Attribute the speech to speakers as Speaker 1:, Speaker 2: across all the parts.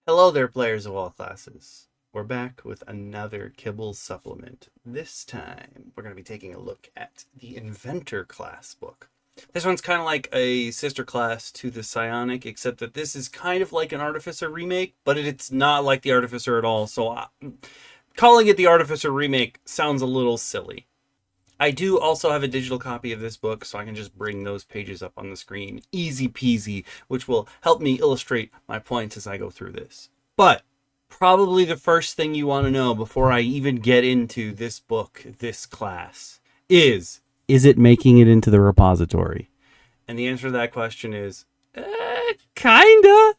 Speaker 1: Hello there, players of all classes. We're back with another Kibbles supplement. This time, we're going to be taking a look at the Inventor class book. This one's kind of like a sister class to the Psionic, except that this is kind of like an Artificer remake, but it's not like the Artificer at all, so calling it the Artificer remake sounds a little silly. I do also have a digital copy of this book, so I can just bring those pages up on the screen. Easy peasy, which will help me illustrate my points as I go through this. But probably the first thing you want to know before I even get into this book, this class, is it making it into the repository? And the answer to that question is, kinda.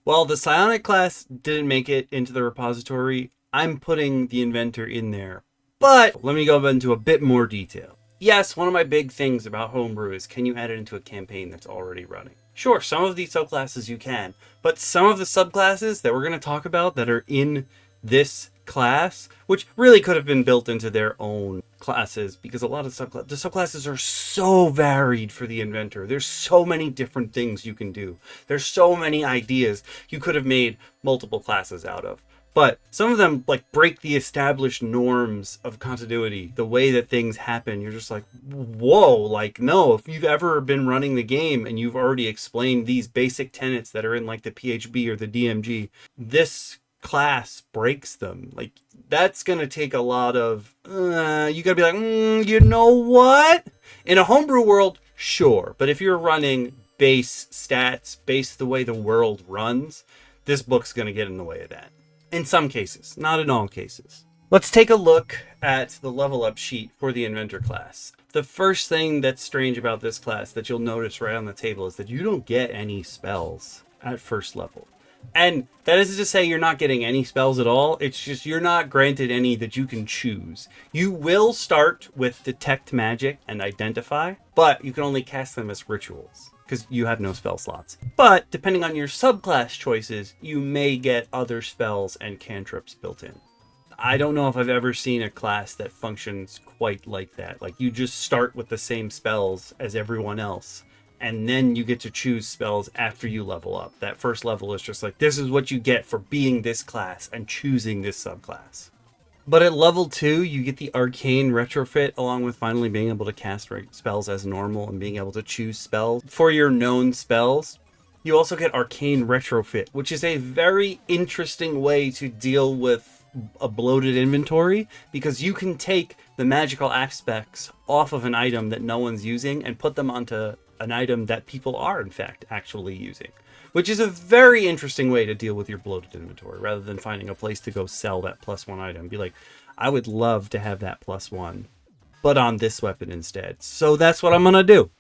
Speaker 1: While the Psionic class didn't make it into the repository, I'm putting the Inventor in there. But let me go into a bit more detail. Yes, one of my big things about Homebrew is, can you add it into a campaign that's already running? Sure, some of these subclasses you can, but some of the subclasses that we're going to talk about that are in this class, which really could have been built into their own classes, because a lot of the subclasses are so varied for the Inventor. There's so many different things you can do. There's so many ideas you could have made multiple classes out of. But some of them like break the established norms of continuity, the way that things happen. You're just like, whoa, like, no, if you've ever been running the game and you've already explained these basic tenets that are in like the PHB or the DMG, this class breaks them. Like, that's going to take a lot of, you got to be like, you know what? In a homebrew world, sure. But if you're running base stats, base the way the world runs, this book's going to get in the way of that. In some cases, not in all cases. Let's take a look at the level up sheet for the Inventor class. The first thing that's strange about this class that you'll notice right on the table is that you don't get any spells at first level. And that isn't to say you're not getting any spells at all. It's just you're not granted any that you can choose. You will start with Detect Magic and Identify, but you can only cast them as rituals, because you have no spell slots. But depending on your subclass choices, you may get other spells and cantrips built in. I don't know if I've ever seen a class that functions quite like that. Like, you just start with the same spells as everyone else, and then you get to choose spells after you level up. That first level is just like, this is what you get for being this class and choosing this subclass. But at level 2, you get the Arcane Retrofit, along with finally being able to cast spells as normal and being able to choose spells for your known spells. You also get Arcane Retrofit, which is a very interesting way to deal with a bloated inventory, because you can take the magical aspects off of an item that no one's using and put them onto an item that people are, in fact, actually using. Which is a very interesting way to deal with your bloated inventory, rather than finding a place to go sell that +1 item. Be like, I would love to have that +1, but on this weapon instead. So that's what I'm going to do.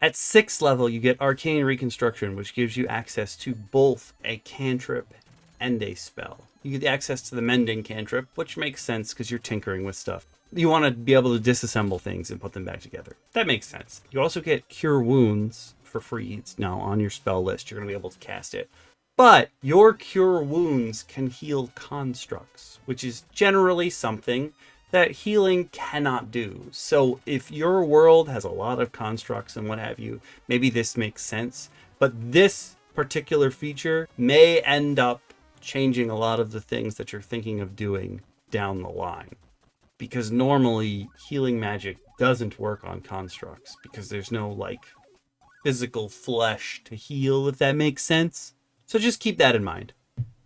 Speaker 1: At 6th level, you get Arcane Reconstruction, which gives you access to both a cantrip and a spell. You get access to the Mending cantrip, which makes sense because you're tinkering with stuff. You want to be able to disassemble things and put them back together. That makes sense. You also get Cure Wounds for free. It's now on your spell list. You're going to be able to cast it. But your Cure Wounds can heal constructs, which is generally something that healing cannot do. So if your world has a lot of constructs and what have you, maybe this makes sense. But this particular feature may end up changing a lot of the things that you're thinking of doing down the line. Because normally healing magic doesn't work on constructs, because there's no like physical flesh to heal, if that makes sense. So just keep that in mind.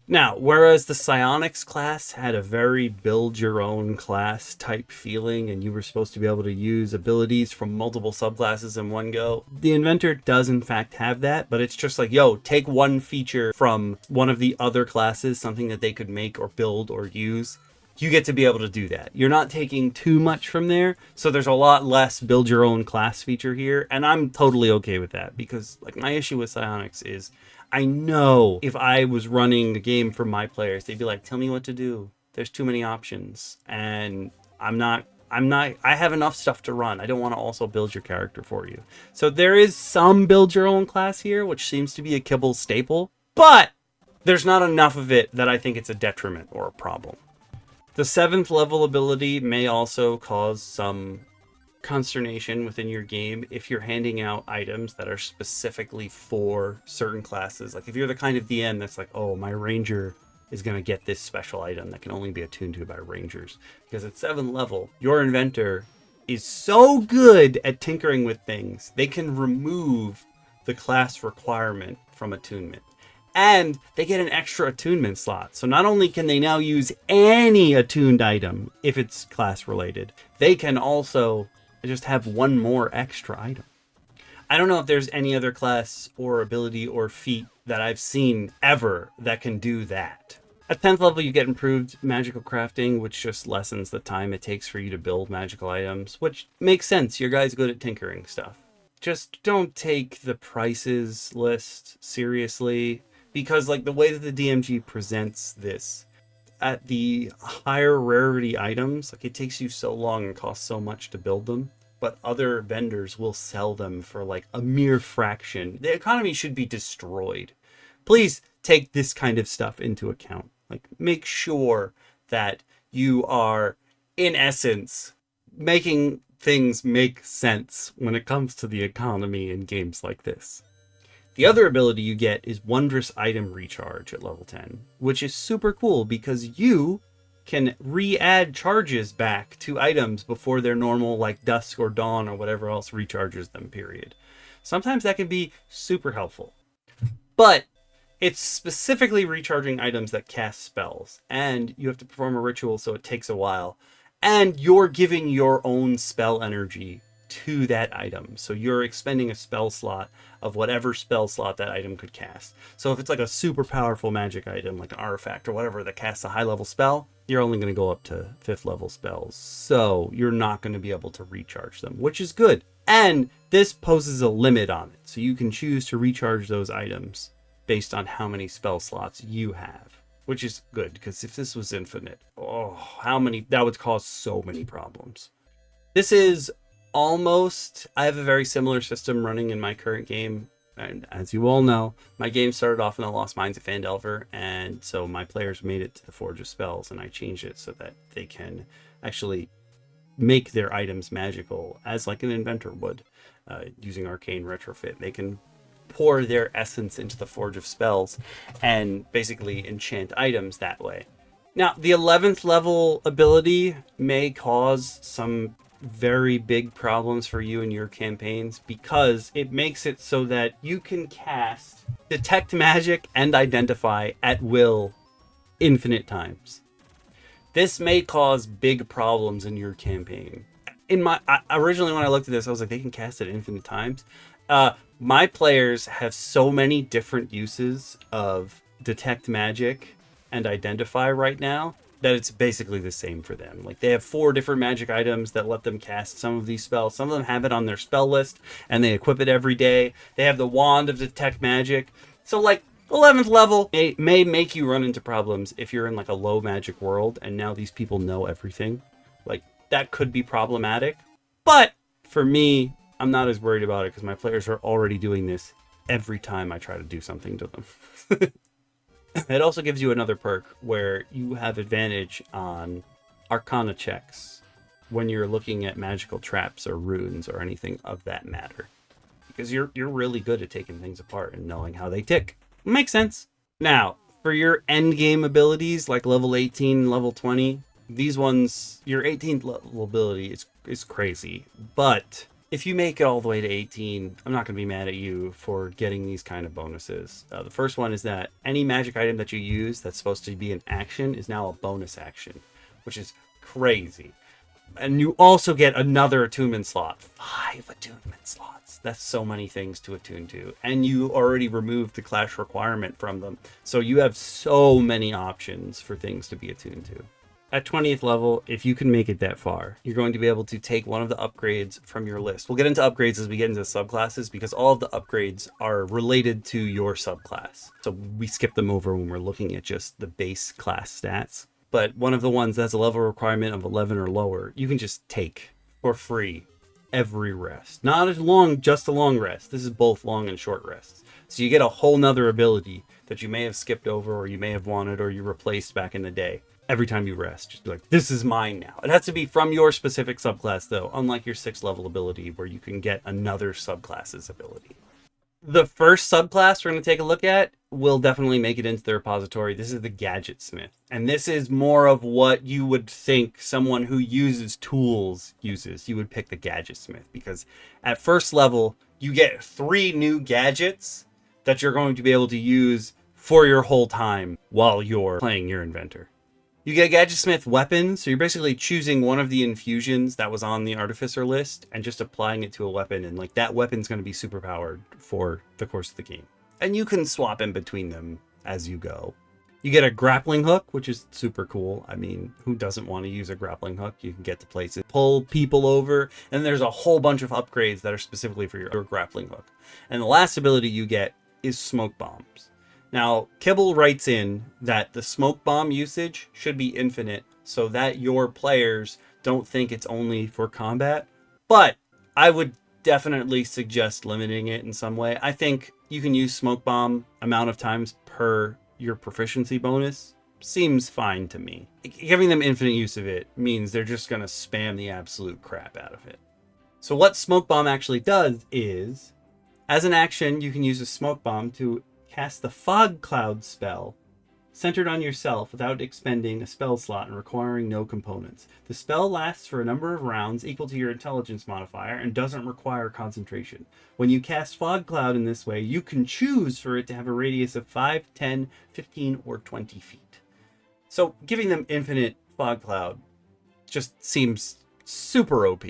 Speaker 1: Now, whereas the Psionics class had a very build your own class type feeling, and you were supposed to be able to use abilities from multiple subclasses in one go, the Inventor does in fact have that, but it's just like, yo, take one feature from one of the other classes, something that they could make or build or use. You get to be able to do that. You're not taking too much from there, so there's a lot less build your own class feature here, and I'm totally okay with that, because like my issue with Psionics is, I know if I was running the game for my players, they'd be like, tell me what to do. There's too many options, and I have enough stuff to run. I don't want to also build your character for you. So there is some build your own class here, which seems to be a Kibble staple, but there's not enough of it that I think it's a detriment or a problem. The 7th level ability may also cause some consternation within your game if you're handing out items that are specifically for certain classes. Like if you're the kind of DM that's like, oh, my ranger is going to get this special item that can only be attuned to by rangers. Because at 7th level, your inventor is so good at tinkering with things, they can remove the class requirement from attunement. And they get an extra attunement slot. So not only can they now use any attuned item if it's class related, they can also just have one more extra item. I don't know if there's any other class or ability or feat that I've seen ever that can do that. At 10th level, you get improved magical crafting, which just lessens the time it takes for you to build magical items, which makes sense. Your guy's good at tinkering stuff. Just don't take the prices list seriously, because like the way that the DMG presents this, at the higher rarity items, like it takes you so long and costs so much to build them, but other vendors will sell them for like a mere fraction. The economy should be destroyed. Please take this kind of stuff into account. Like make sure that you are, in essence, making things make sense when it comes to the economy in games like this. The other ability you get is Wondrous Item Recharge at level 10, which is super cool because you can re-add charges back to items before their normal like dusk or dawn or whatever else recharges them, period. Sometimes that can be super helpful. But it's specifically recharging items that cast spells, and you have to perform a ritual, so it takes a while. And you're giving your own spell energy to that item. So you're expending a spell slot of whatever spell slot that item could cast. So if it's like a super powerful magic item, like an artifact or whatever that casts a high level spell, you're only going to go up to 5th level spells. So you're not going to be able to recharge them, which is good. And this poses a limit on it. So you can choose to recharge those items based on how many spell slots you have, which is good because if this was infinite, that would cause so many problems. This is almost, I have a very similar system running in my current game, and as you all know, my game started off in the Lost Mines of Phandelver, and so my players made it to the Forge of Spells, and I changed it so that they can actually make their items magical as like an inventor would, using arcane retrofit. They can pour their essence into the Forge of Spells and basically enchant items that way. Now, the 11th level ability may cause some very big problems for you in your campaigns because it makes it so that you can cast Detect Magic and Identify at will infinite times. This may cause big problems in your campaign. Originally when I looked at this, I was like, they can cast it infinite times. My players have so many different uses of Detect Magic and Identify right now that it's basically the same for them. Like they have 4 different magic items that let them cast some of these spells. Some of them have it on their spell list and they equip it every day. They have the wand of Detect Magic. So like 11th level may make you run into problems if you're in like a low magic world and now these people know everything. Like that could be problematic. But for me, I'm not as worried about it because my players are already doing this every time I try to do something to them. It also gives you another perk where you have advantage on Arcana checks when you're looking at magical traps or runes or anything of that matter. Because you're really good at taking things apart and knowing how they tick. Makes sense. Now, for your end game abilities like level 18, level 20, these ones, your 18th level ability is crazy. But if you make it all the way to 18, I'm not going to be mad at you for getting these kind of bonuses. The first one is that any magic item that you use that's supposed to be an action is now a bonus action, which is crazy. And you also get another attunement slot. 5 attunement slots. That's so many things to attune to. And you already removed the clash requirement from them. So you have so many options for things to be attuned to. At 20th level, if you can make it that far, you're going to be able to take one of the upgrades from your list. We'll get into upgrades as we get into subclasses because all of the upgrades are related to your subclass. So we skip them over when we're looking at just the base class stats. But one of the ones that's a level requirement of 11 or lower, you can just take for free every rest. Not as long, just a long rest. This is both long and short rests. So you get a whole nother ability that you may have skipped over or you may have wanted or you replaced back in the day. every time you rest. Just be like, this is mine now. It has to be from your specific subclass, though, unlike your 6th level ability where you can get another subclass's ability. The first subclass we're going to take a look at will definitely make it into the repository. This is the Gadgetsmith. And this is more of what you would think someone who uses tools uses. You would pick the Gadgetsmith because at first level, you get 3 new gadgets that you're going to be able to use for your whole time while you're playing your Inventor. You get Gadgetsmith weapons, so you're basically choosing one of the infusions that was on the Artificer list and just applying it to a weapon, and like that weapon's going to be super powered for the course of the game. And you can swap in between them as you go. You get a grappling hook, which is super cool. I mean, who doesn't want to use a grappling hook? You can get to places, pull people over, and there's a whole bunch of upgrades that are specifically for your grappling hook. And the last ability you get is smoke bombs. Now, Kibble writes in that the smoke bomb usage should be infinite so that your players don't think it's only for combat. But I would definitely suggest limiting it in some way. I think you can use smoke bomb amount of times per your proficiency bonus. Seems fine to me. Giving them infinite use of it means they're just going to spam the absolute crap out of it. So what smoke bomb actually does is, as an action, you can use a smoke bomb to cast the fog cloud spell centered on yourself without expending a spell slot and requiring no components. The spell lasts for a number of rounds equal to your intelligence modifier and doesn't require concentration. When you cast fog cloud in this way, you can choose for it to have a radius of 5, 10, 15, or 20 feet. So giving them infinite fog cloud just seems super OP,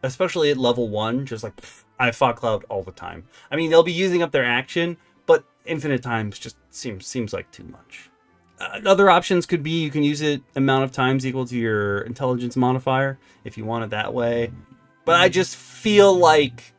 Speaker 1: especially at level 1, just like, I have fog cloud all the time. I mean, they'll be using up their action, but infinite times just seems like too much. Other options could be you can use it amount of times equal to your intelligence modifier if you want it that way. But I just feel like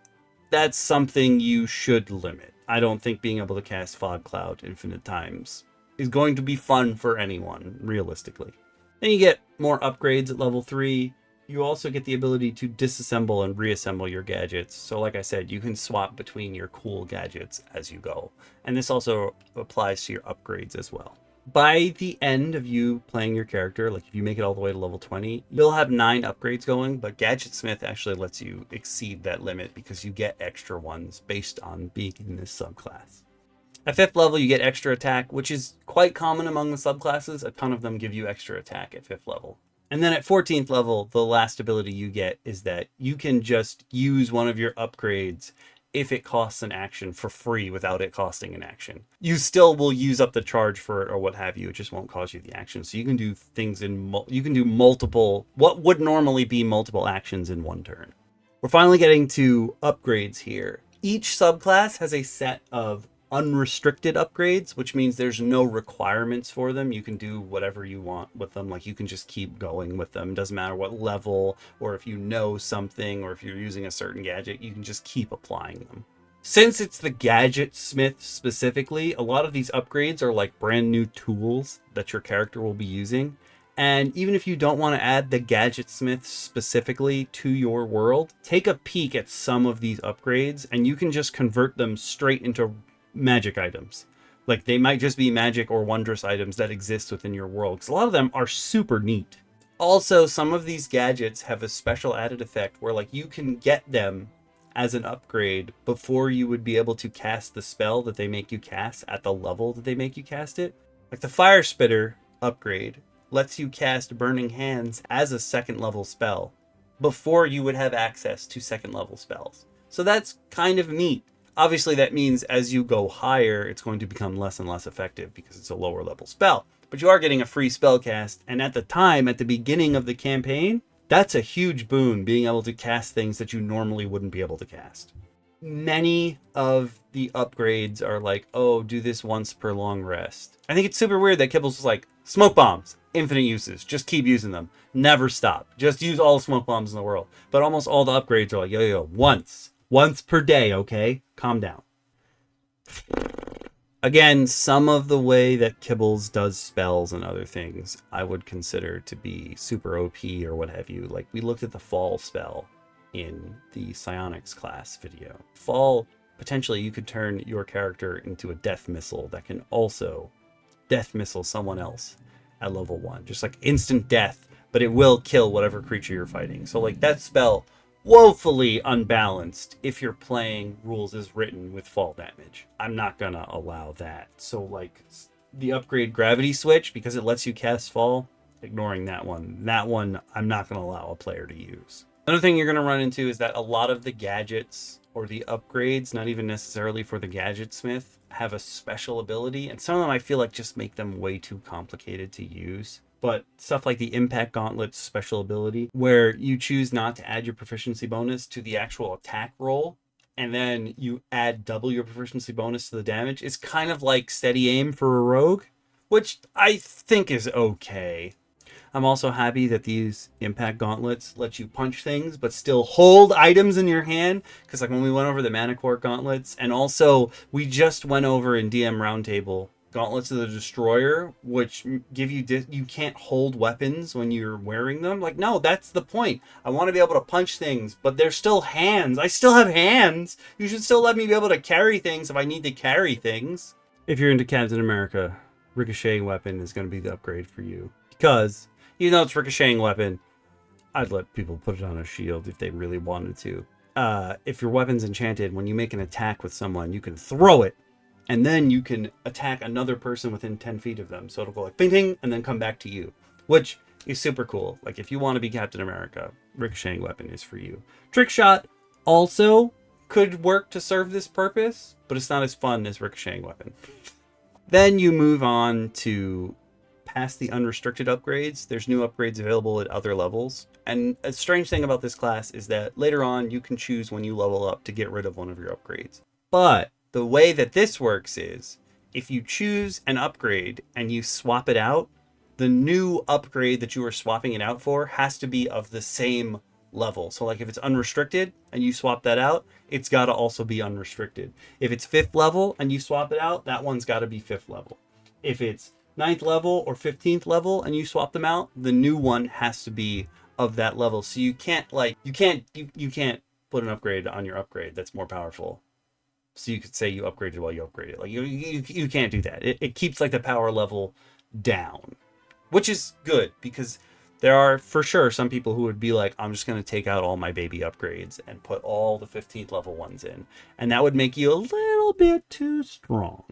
Speaker 1: that's something you should limit. I don't think being able to cast fog cloud infinite times is going to be fun for anyone, realistically. Then you get more upgrades at level 3. You also get the ability to disassemble and reassemble your gadgets. So like I said, you can swap between your cool gadgets as you go. And this also applies to your upgrades as well. By the end of you playing your character, like if you make it all the way to level 20, you'll have 9 upgrades going, but Gadgetsmith actually lets you exceed that limit because you get extra ones based on being in this subclass. At 5th level, you get extra attack, which is quite common among the subclasses. A ton of them give you extra attack at 5th level. And then at 14th level, the last ability you get is that you can just use one of your upgrades if it costs an action for free without it costing an action. You still will use up the charge for it or what have you. It just won't cost you the action. So you can do things you can do multiple, what would normally be multiple actions in one turn. We're finally getting to upgrades here. Each subclass has a set of unrestricted upgrades, which means there's no requirements for them. You can do whatever you want with them. Like you can just keep going with them. Doesn't matter what level, or if you know something, or if you're using a certain gadget, you can just keep applying them. Since it's the Gadgetsmith specifically, a lot of these upgrades are like brand new tools that your character will be using. And even if you don't want to add the Gadgetsmith specifically to your world, take a peek at some of these upgrades and you can just convert them straight into magic items. Like they might just be magic or wondrous items that exist within your world, because a lot of them are super neat. Also, some of these gadgets have a special added effect where like you can get them as an upgrade before you would be able to cast the spell that they make you cast at the level that they make you cast it. Like the Fire Spitter upgrade lets you cast Burning Hands as a 2nd level spell before you would have access to 2nd level spells. So that's kind of neat. Obviously, that means as you go higher, it's going to become less and less effective because it's a lower level spell. But you are getting a free spell cast, and at the time, at the beginning of the campaign, that's a huge boon, being able to cast things that you normally wouldn't be able to cast. Many of the upgrades are like, oh, do this once per long rest. I think it's super weird that Kibbles was like, smoke bombs, infinite uses, just keep using them, never stop, just use all the smoke bombs in the world. But almost all the upgrades are like, yo, once per day, okay? Calm down. Again, some of the way that Kibbles does spells and other things, I would consider to be super OP or what have you. Like, we looked at the Fall spell in the Psionics class video. Fall, potentially you could turn your character into a death missile that can also death missile someone else. at level 1. Just like instant death, but it will kill whatever creature you're fighting. So like that spell, woefully unbalanced if you're playing rules as written with fall damage. I'm not gonna allow that. So like the upgrade gravity switch, because it lets you cast fall, ignoring that one. That one I'm not gonna allow a player to use. Another thing you're gonna run into is that a lot of the gadgets or the upgrades, not even necessarily for the Gadgetsmith, have a special ability, and some of them I feel like just make them way too complicated to use. But stuff like the Impact Gauntlet's special ability, where you choose not to add your proficiency bonus to the actual attack roll, and then you add double your proficiency bonus to the damage, is kind of like steady aim for a rogue, which I think is okay. I'm also happy that these Impact Gauntlets let you punch things, but still hold items in your hand. Because like when we went over the Mana Court Gauntlets, and also we just went over in DM Roundtable, Gauntlets of the Destroyer, which give you you can't hold weapons when you're wearing them. Like, no, that's the point. I want to be able to punch things, but they're still hands. I still have hands. You should still let me be able to carry things if I need to carry things. If you're into Captain America, Ricocheting Weapon is going to be the upgrade for you. Because, even though it's Ricocheting Weapon, I'd let people put it on a shield if they really wanted to. If your weapon's enchanted, when you make an attack with someone, you can throw it, and then you can attack another person within 10 feet of them. So it'll go like ping, ping, and then come back to you, which is super cool. Like if you want to be Captain America, Ricocheting Weapon is for you. Trick Shot also could work to serve this purpose, but it's not as fun as Ricocheting Weapon. Then you move on to past the unrestricted upgrades. There's new upgrades available at other levels. And a strange thing about this class is that later on you can choose when you level up to get rid of one of your upgrades. But the way that this works is if you choose an upgrade and you swap it out, the new upgrade that you are swapping it out for has to be of the same level. So like if it's unrestricted and you swap that out, it's got to also be unrestricted. If it's 5th level and you swap it out, that one's got to be 5th level. If it's 9th level or 15th level and you swap them out, the new one has to be of that level. So you can't like you can't put an upgrade on your upgrade that's more powerful. So you could say you upgraded while you upgraded. Like you can't do that. It keeps like the power level down, which is good because there are for sure some people who would be like, I'm just going to take out all my baby upgrades and put all the 15th level ones in. And that would make you a little bit too strong.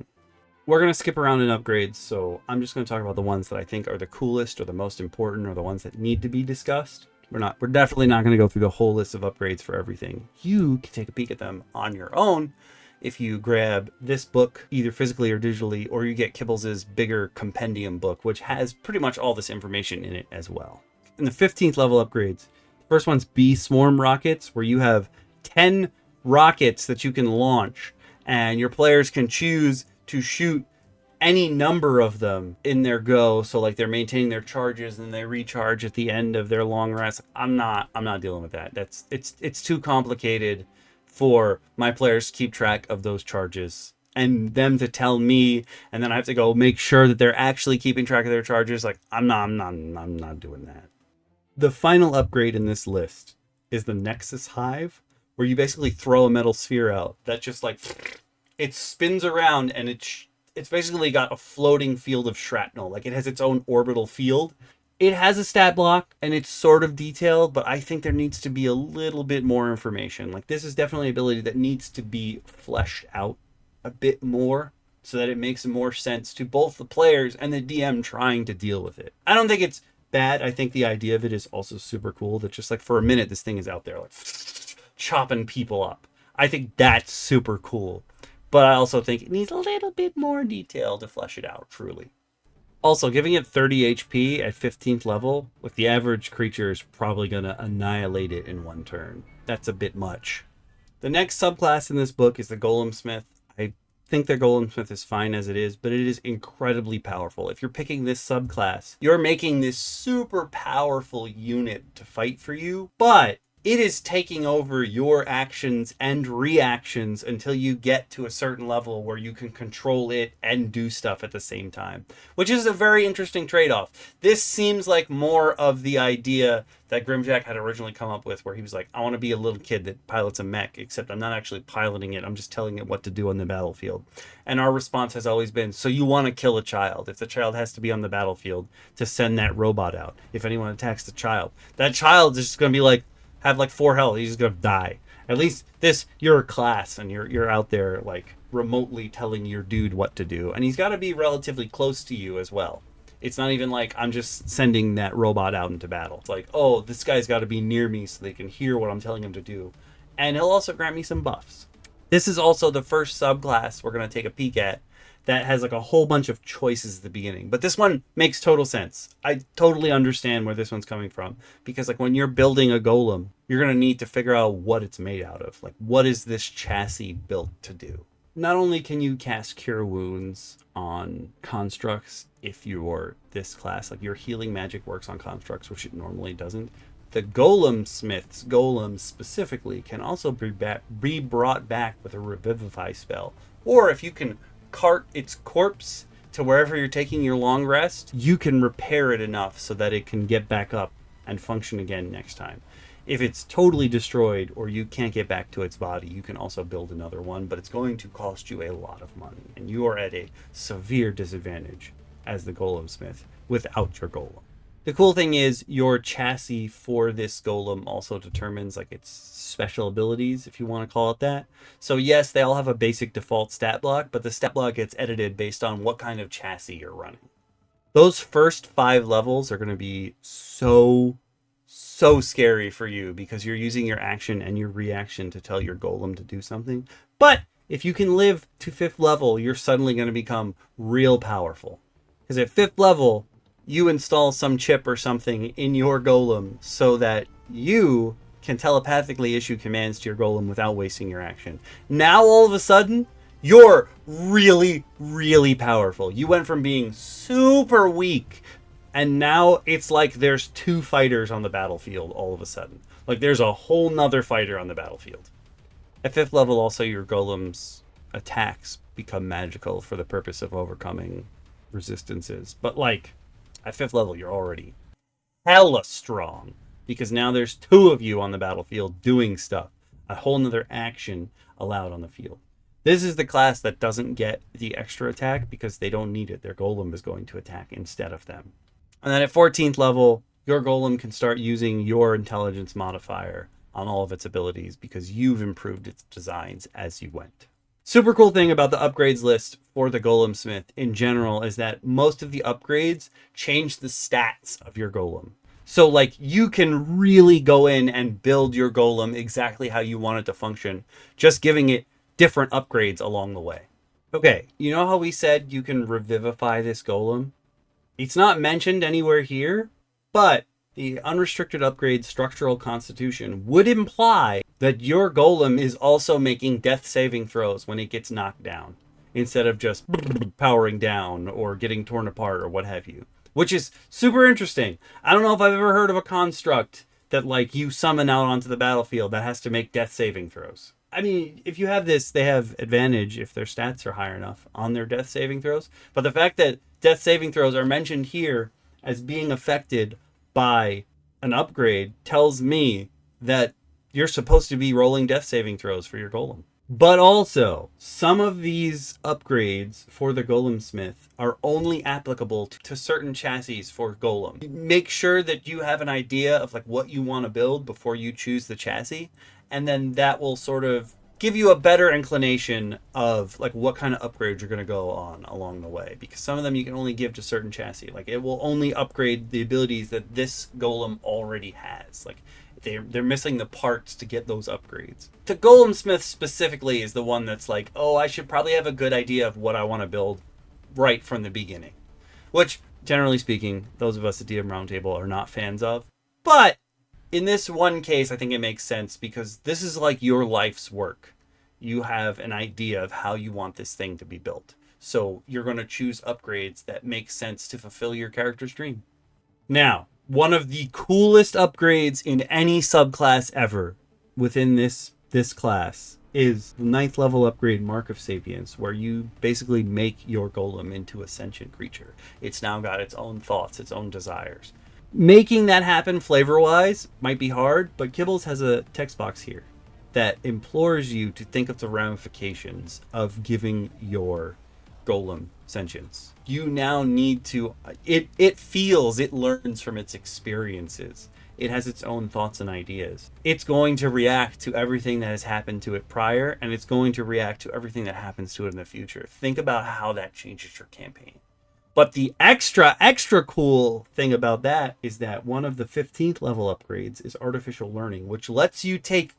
Speaker 1: We're going to skip around in upgrades, so I'm just going to talk about the ones that I think are the coolest or the most important or the ones that need to be discussed. We're definitely not going to go through the whole list of upgrades for everything. You can take a peek at them on your own if you grab this book, either physically or digitally, or you get Kibbles' bigger compendium book, which has pretty much all this information in it as well. In the 15th level upgrades, the first one's Bee Swarm rockets, where you have 10 rockets that you can launch, and your players can choose to shoot any number of them in their go. So like they're maintaining their charges and they recharge at the end of their long rest. I'm not dealing with that. It's too complicated for my players to keep track of those charges and them to tell me, and then I have to go make sure that they're actually keeping track of their charges. Like I'm not doing that. The final upgrade in this list is the Nexus Hive, where you basically throw a metal sphere out that just like it spins around, and it's basically got a floating field of shrapnel. Like it has its own orbital field. It has a stat block and it's sort of detailed, but I think there needs to be a little bit more information. Like this is definitely an ability that needs to be fleshed out a bit more so that it makes more sense to both the players and the DM trying to deal with it. I don't think it's bad. I think the idea of it is also super cool, that just like for a minute this thing is out there like chopping people up. I think that's super cool. But I also think it needs a little bit more detail to flesh it out, truly. Also, giving it 30 HP at 15th level, with the average creature is probably going to annihilate it in one turn. That's a bit much. The next subclass in this book is the Golemsmith. I think the Golemsmith is fine as it is, but it is incredibly powerful. If you're picking this subclass, you're making this super powerful unit to fight for you, but it is taking over your actions and reactions until you get to a certain level where you can control it and do stuff at the same time, which is a very interesting trade-off. This seems like more of the idea that Grimjack had originally come up with, where he was like, I want to be a little kid that pilots a mech, except I'm not actually piloting it, I'm just telling it what to do on the battlefield. And our response has always been, so you want to kill a child. If the child has to be on the battlefield to send that robot out, if anyone attacks the child, that child is just going to be like, have like 4 health, he's just going to die. At least this, you're a class, and you're out there like remotely telling your dude what to do. And he's got to be relatively close to you as well. It's not even like I'm just sending that robot out into battle. It's like, oh, this guy's got to be near me so they can hear what I'm telling him to do. And he'll also grant me some buffs. This is also the first subclass we're going to take a peek at that has like a whole bunch of choices at the beginning. But this one makes total sense. I totally understand where this one's coming from. Because like when you're building a golem, you're going to need to figure out what it's made out of. Like, what is this chassis built to do? Not only can you cast Cure Wounds on constructs if you're this class, like your healing magic works on constructs, which it normally doesn't. The Golemsmith's golems specifically can also be brought back with a Revivify spell. Or if you can cart its corpse to wherever you're taking your long rest, you can repair it enough so that it can get back up and function again next time. If it's totally destroyed or you can't get back to its body, you can also build another one, but it's going to cost you a lot of money, and you are at a severe disadvantage as the Golemsmith without your golem. The cool thing is your chassis for this golem also determines like its special abilities, if you want to call it that. So yes, they all have a basic default stat block, but the stat block gets edited based on what kind of chassis you're running. Those first 5 levels are going to be so scary for you because you're using your action and your reaction to tell your golem to do something. But if you can live to 5th level, you're suddenly going to become real powerful. Because at 5th level, you install some chip or something in your golem so that you can telepathically issue commands to your golem without wasting your action. Now, all of a sudden, you're really, really powerful. You went from being super weak, and now it's like there's 2 fighters on the battlefield all of a sudden. Like there's a whole nother fighter on the battlefield. At 5th level, also, your golem's attacks become magical for the purpose of overcoming resistances. But like, at 5th level, you're already hella strong because now there's 2 of you on the battlefield doing stuff. A whole nother action allowed on the field. This is the class that doesn't get the extra attack because they don't need it. Their golem is going to attack instead of them. And then at 14th level, your golem can start using your intelligence modifier on all of its abilities because you've improved its designs as you went. Super cool thing about the upgrades list for the Golemsmith in general is that most of the upgrades change the stats of your golem. So like you can really go in and build your golem exactly how you want it to function, just giving it different upgrades along the way. Okay, you know how we said you can revivify this golem? It's not mentioned anywhere here, but the unrestricted upgrade structural constitution would imply that your golem is also making death saving throws when it gets knocked down, instead of just powering down or getting torn apart or what have you, which is super interesting. I don't know if I've ever heard of a construct that like you summon out onto the battlefield that has to make death saving throws. I mean, if you have this, they have advantage if their stats are high enough on their death saving throws. But the fact that death saving throws are mentioned here as being affected by an upgrade tells me that you're supposed to be rolling death saving throws for your golem. But also, some of these upgrades for the Golemsmith are only applicable to certain chassis for golem. Make sure that you have an idea of like what you want to build before you choose the chassis, and then that will sort of give you a better inclination of like what kind of upgrades you're going to go on along the way, because some of them you can only give to certain chassis. Like it will only upgrade the abilities that this golem already has. Like they're missing the parts to get those upgrades. The Golemsmith specifically is the one that's like, oh, I should probably have a good idea of what I want to build right from the beginning, which generally speaking, those of us at DM Roundtable are not fans of. But in this one case, I think it makes sense because this is like your life's work. You have an idea of how you want this thing to be built. So you're going to choose upgrades that make sense to fulfill your character's dream. Now, one of the coolest upgrades in any subclass ever within this class is the 9th level upgrade, Mark of Sapience, where you basically make your golem into a sentient creature. It's now got its own thoughts, its own desires. Making that happen flavor-wise might be hard, but Kibbles has a text box here that implores you to think of the ramifications of giving your golem sentience. You now need to... It learns from its experiences. It has its own thoughts and ideas. It's going to react to everything that has happened to it prior, and it's going to react to everything that happens to it in the future. Think about how that changes your campaign. But the extra cool thing about that is that one of the 15th level upgrades is artificial learning, which lets you take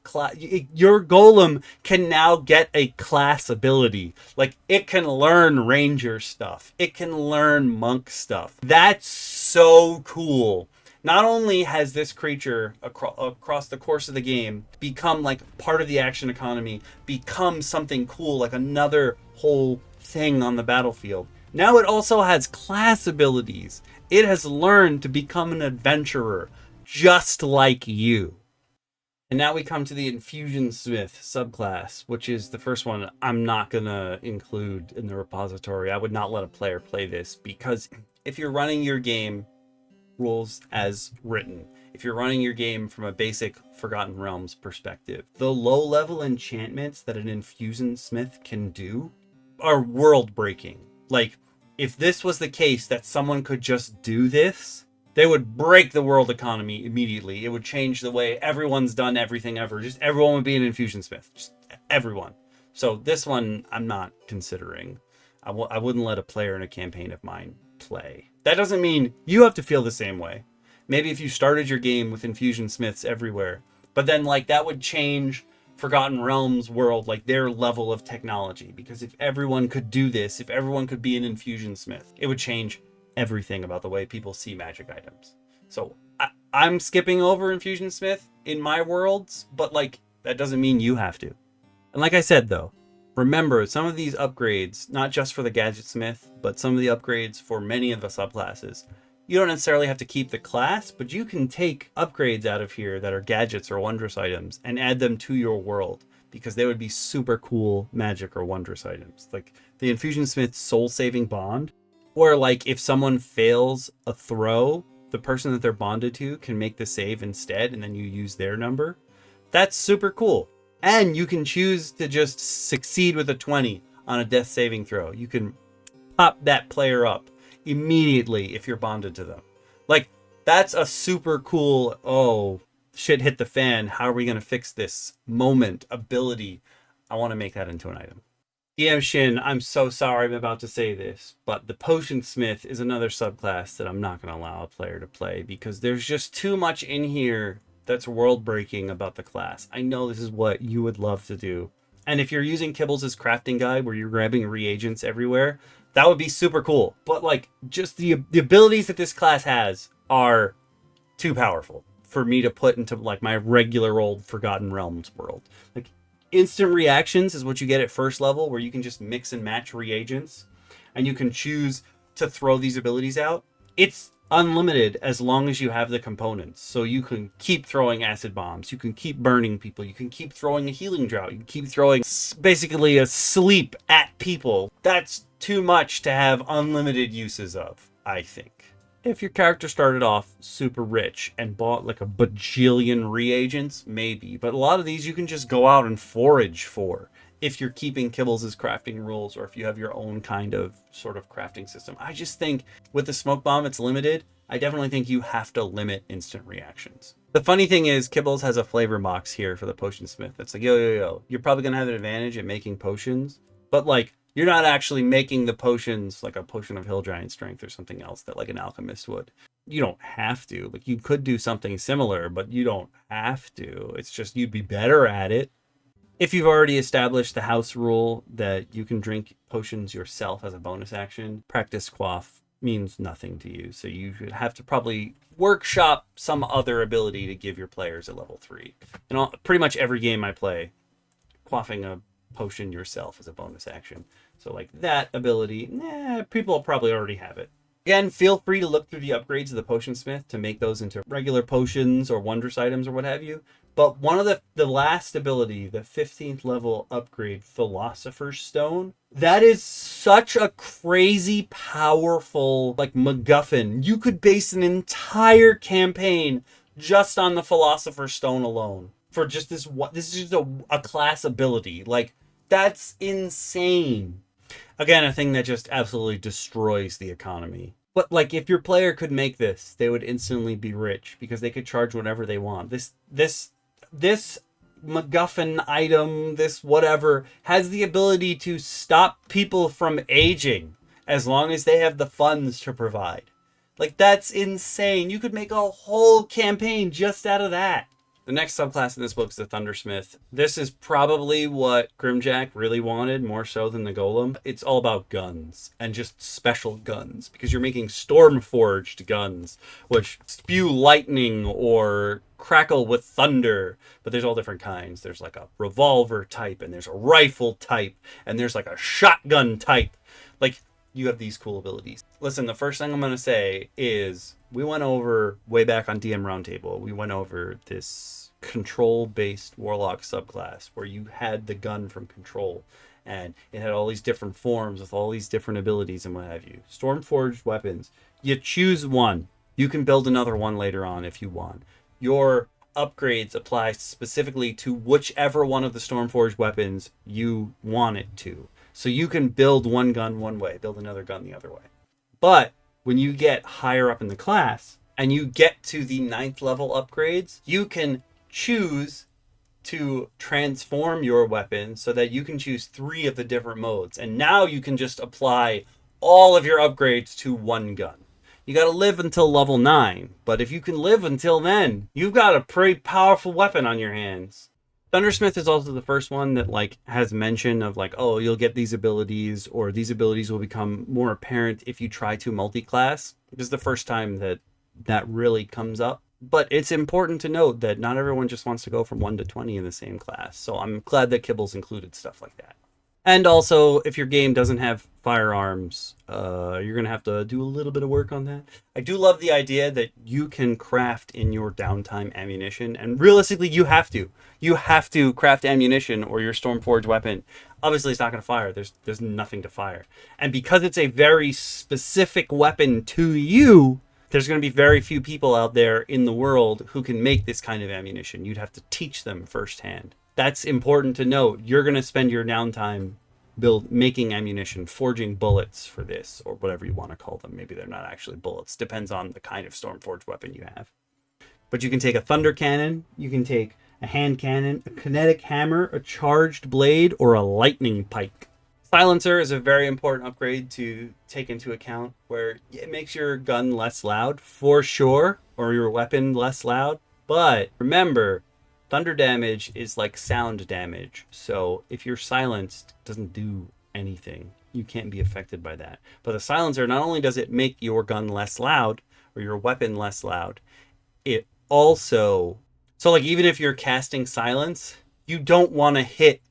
Speaker 1: your golem can now get a class ability. Like, it can learn ranger stuff. It can learn monk stuff. That's so cool. Not only has this creature across the course of the game become like part of the action economy, become something cool, like another whole thing on the battlefield. Now it also has class abilities. It has learned to become an adventurer, just like you. And now we come to the Infusionsmith subclass, which is the first one I'm not going to include in the repository. I would not let a player play this, because if you're running your game rules as written, if you're running your game from a basic Forgotten Realms perspective, the low-level enchantments that an Infusionsmith can do are world-breaking. Like, if this was the case that someone could just do this, they would break the world economy immediately. It would change the way everyone's done everything ever. Just everyone would be an Infusionsmith. Just everyone. So this one I'm not considering. I wouldn't let a player in a campaign of mine play. That doesn't mean you have to feel the same way. Maybe if you started your game with Infusionsmiths everywhere, but then like that would change Forgotten Realms world, like their level of technology, because if everyone could do this, if everyone could be an Infusionsmith, it would change everything about the way people see magic items. So I'm skipping over Infusionsmith in my worlds, but like that doesn't mean you have to. And like I said though, remember some of these upgrades, not just for the Gadgetsmith, but some of the upgrades for many of the subclasses, you don't necessarily have to keep the class, but you can take upgrades out of here that are gadgets or wondrous items and add them to your world, because they would be super cool magic or wondrous items. Like the Infusionsmith soul saving bond, or like if someone fails a throw, the person that they're bonded to can make the save instead, and then you use their number. That's super cool. And you can choose to just succeed with a 20 on a death saving throw. You can pop that player up immediately if you're bonded to them. Like, that's a super cool, oh, shit hit the fan, how are we going to fix this moment, ability. I want to make that into an item. DM Shin, I'm so sorry I'm about to say this, but the Potionsmith is another subclass that I'm not going to allow a player to play, because there's just too much in here that's world breaking about the class. I know this is what you would love to do. And if you're using Kibbles' crafting guide where you're grabbing reagents everywhere, that would be super cool. But like, just the abilities that this class has are too powerful for me to put into like my regular old Forgotten Realms world. Like, instant reactions is what you get at first level, where you can just mix and match reagents and you can choose to throw these abilities out. It's unlimited as long as you have the components. So you can keep throwing acid bombs, you can keep burning people, you can keep throwing a healing drought, you can keep throwing basically a sleep at people. That's too much to have unlimited uses of, I think. If your character started off super rich and bought like a bajillion reagents, maybe. But a lot of these you can just go out and forage for if you're keeping Kibbles' crafting rules, or if you have your own kind of sort of crafting system. I just think with the smoke bomb, it's limited. I definitely think you have to limit instant reactions. The funny thing is, Kibbles has a flavor box here for the Potionsmith. It's like, yo, you're probably going to have an advantage at making potions, but like, you're not actually making the potions like a potion of hill giant strength or something else that like an alchemist would. You don't have to. Like, you could do something similar, but you don't have to. It's just you'd be better at it. If you've already established the house rule that you can drink potions yourself as a bonus action, practice quaff means nothing to you. So you should have to probably workshop some other ability to give your players at level 3. In pretty much every game I play, quaffing a potion yourself as a bonus action. So like that ability, people probably already have it. Again, feel free to look through the upgrades of the Potionsmith to make those into regular potions or wondrous items or what have you. But one of the last ability, the 15th level upgrade, Philosopher's Stone, that is such a crazy powerful like MacGuffin. You could base an entire campaign just on the Philosopher's Stone alone for just this. This is just a class ability. Like, that's insane. Again, a thing that just absolutely destroys the economy. But like, if your player could make this, they would instantly be rich because they could charge whatever they want. This MacGuffin item, this whatever, has the ability to stop people from aging as long as they have the funds to provide. Like, that's insane. You could make a whole campaign just out of that. The next subclass in this book is the Thundersmith. This is probably what Grimjack really wanted, more so than the Golem. It's all about guns, and just special guns, because you're making storm-forged guns, which spew lightning or crackle with thunder. But there's all different kinds. There's like a revolver type, and there's a rifle type, and there's like a shotgun type. Like, you have these cool abilities. Listen, the first thing I'm going to say is we went over, way back on DM Roundtable, we went over this control-based warlock subclass where you had the gun from control, and it had all these different forms with all these different abilities and what have you. Stormforged weapons. You choose one. You can build another one later on if you want. Your upgrades apply specifically to whichever one of the Stormforged weapons you want it to. So you can build one gun one way, build another gun the other way. But when you get higher up in the class and you get to the 9th level upgrades, you can choose to transform your weapon so that you can choose 3 of the different modes. And now you can just apply all of your upgrades to one gun. You got to live until level 9, but if you can live until then, you've got a pretty powerful weapon on your hands. Thundersmith is also the first one that like has mention of like, oh, you'll get these abilities, or these abilities will become more apparent if you try to multi-class. This is the first time that that really comes up. But it's important to note that not everyone just wants to go from 1 to 20 in the same class. So I'm glad that Kibbles included stuff like that. And also, if your game doesn't have firearms, you're going to have to do a little bit of work on that. I do love the idea that you can craft in your downtime ammunition. And realistically, you have to. You have to craft ammunition or your Stormforged weapon. Obviously, it's not going to fire. There's nothing to fire. And because it's a very specific weapon to you, there's going to be very few people out there in the world who can make this kind of ammunition. You'd have to teach them firsthand. That's important to note. You're going to spend your downtime making ammunition, forging bullets for this, or whatever you want to call them. Maybe they're not actually bullets. Depends on the kind of Stormforged weapon you have. But you can take a thunder cannon, you can take a hand cannon, a kinetic hammer, a charged blade, or a lightning pike. Silencer is a very important upgrade to take into account, where it makes your gun less loud, for sure, or your weapon less loud. But remember, thunder damage is like sound damage. So if you're silenced, it doesn't do anything. You can't be affected by that. But the silencer, not only does it make your gun less loud, or your weapon less loud, it also... So like, even if you're casting silence, you don't want to hit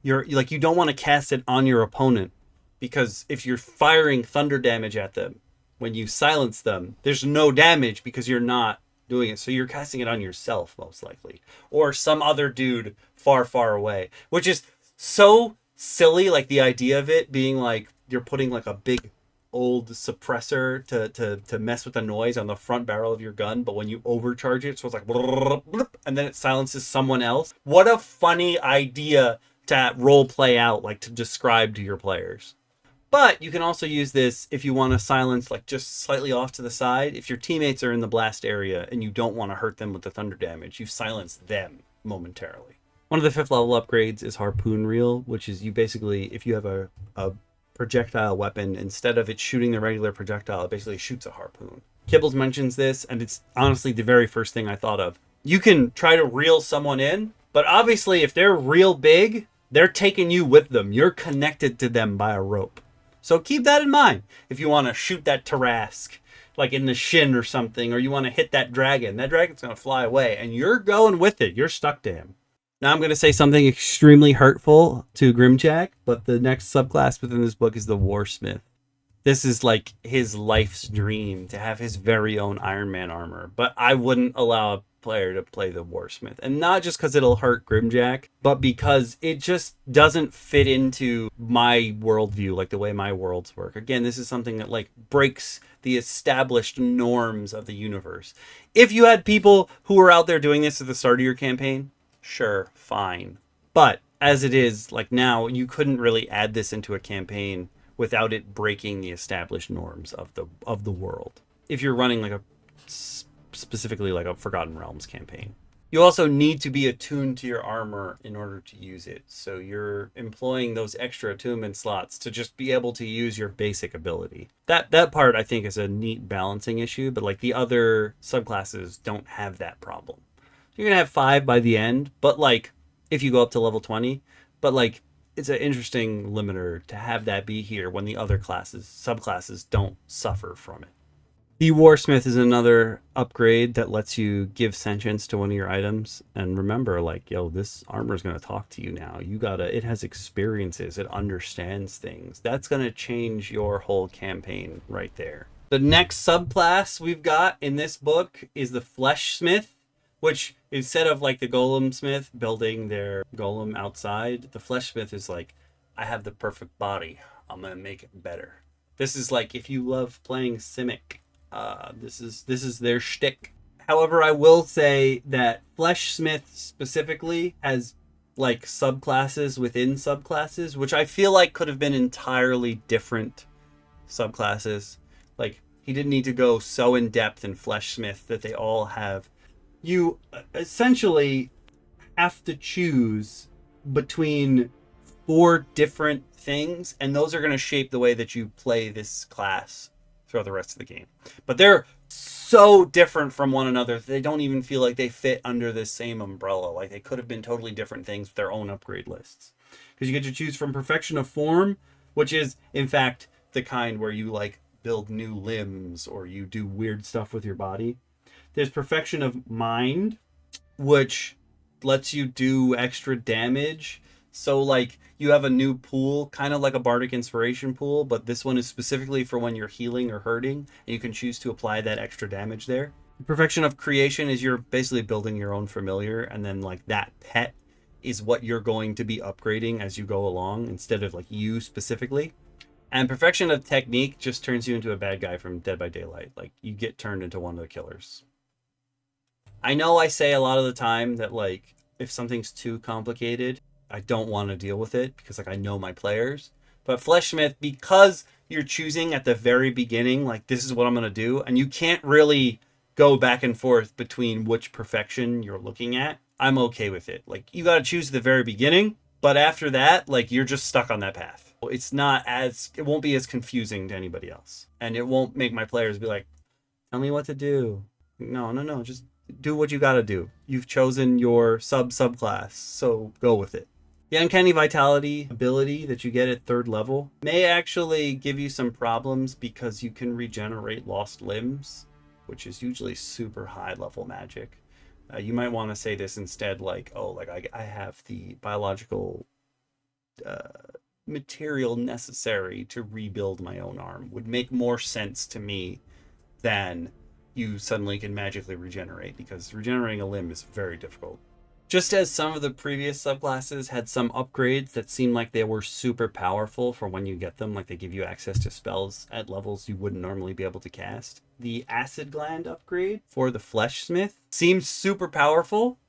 Speaker 1: you don't want to cast it on your opponent, because if you're firing thunder damage at them, when you silence them, there's no damage because you're not doing it. So you're casting it on yourself, most likely, or some other dude far, far away, which is so silly. Like, the idea of it being like you're putting like a big old suppressor to mess with the noise on the front barrel of your gun, but when you overcharge it, so it's like, and then it silences someone else. What a funny idea to role play out, like to describe to your players. But you can also use this if you want to silence like just slightly off to the side. If your teammates are in the blast area and you don't want to hurt them with the thunder damage, you silence them momentarily. One of the 5th level upgrades is Harpoon Reel, which is you basically, if you have a projectile weapon, instead of it shooting the regular projectile, it basically shoots a harpoon. Kibbles mentions this, and it's honestly the very first thing I thought of. You can try to reel someone in, but obviously if they're real big, they're taking you with them. You're connected to them by a rope. So keep that in mind. If you want to shoot that Tarask, like in the shin or something, or you want to hit that dragon's going to fly away, and you're going with it. You're stuck to him. Now I'm going to say something extremely hurtful to Grimjack, but the next subclass within this book is the Warsmith. This is like his life's dream to have his very own Iron Man armor, but I wouldn't allow a player to play the Warsmith. And not just because it'll hurt Grimjack, but because it just doesn't fit into my worldview, like the way my worlds work. Again, this is something that like breaks the established norms of the universe. If you had people who were out there doing this at the start of your campaign, sure, fine. But as it is, like now, you couldn't really add this into a campaign without it breaking the established norms of the world. If you're running like a specifically like a Forgotten Realms campaign, you also need to be attuned to your armor in order to use it. So you're employing those extra attunement slots to just be able to use your basic ability. That part I think is a neat balancing issue, but like the other subclasses don't have that problem. You're gonna have 5 by the end, but like if you go up to level 20, but like it's an interesting limiter to have that be here when the other subclasses don't suffer from it. The Warsmith is another upgrade that lets you give sentience to one of your items. And remember, like, yo, this armor is going to talk to you now. It has experiences. It understands things. That's going to change your whole campaign right there. The next subclass we've got in this book is the Fleshsmith, which instead of like the Golemsmith building their golem outside, the Fleshsmith is like, I have the perfect body. I'm going to make it better. This is like if you love playing Simic. This is their shtick. However, I will say that Fleshsmith specifically has like subclasses within subclasses, which I feel like could have been entirely different subclasses. Like he didn't need to go so in depth in Fleshsmith that they all have. You essentially have to choose between 4 different things, and those are going to shape the way that you play this class throughout the rest of the game. But they're so different from one another, they don't even feel like they fit under this same umbrella. Like they could have been totally different things with their own upgrade lists. Because you get to choose from Perfection of Form, which is, in fact, the kind where you like build new limbs or you do weird stuff with your body. There's Perfection of Mind, which lets you do extra damage. So like you have a new pool, kind of like a Bardic Inspiration pool, but this one is specifically for when you're healing or hurting, and you can choose to apply that extra damage there. Perfection of Creation is you're basically building your own familiar, and then like that pet is what you're going to be upgrading as you go along instead of like you specifically. And Perfection of Technique just turns you into a bad guy from Dead by Daylight. Like you get turned into one of the killers. I know I say a lot of the time that like if something's too complicated, I don't want to deal with it because like I know my players. But Fleshsmith, because you're choosing at the very beginning, like this is what I'm going to do, and you can't really go back and forth between which perfection you're looking at, I'm okay with it. Like you got to choose at the very beginning, but after that, like you're just stuck on that path. It won't be as confusing to anybody else. And it won't make my players be like, tell me what to do. No, just do what you got to do. You've chosen your subclass, so go with it. The Uncanny Vitality ability that you get at 3rd level may actually give you some problems because you can regenerate lost limbs, which is usually super high level magic. You might want to say this instead like, oh, like I have the biological material necessary to rebuild my own arm. Would make more sense to me than you suddenly can magically regenerate, because regenerating a limb is very difficult. Just as some of the previous subclasses had some upgrades that seemed like they were super powerful for when you get them, like they give you access to spells at levels you wouldn't normally be able to cast. The Acid Gland upgrade for the Fleshsmith seems super powerful,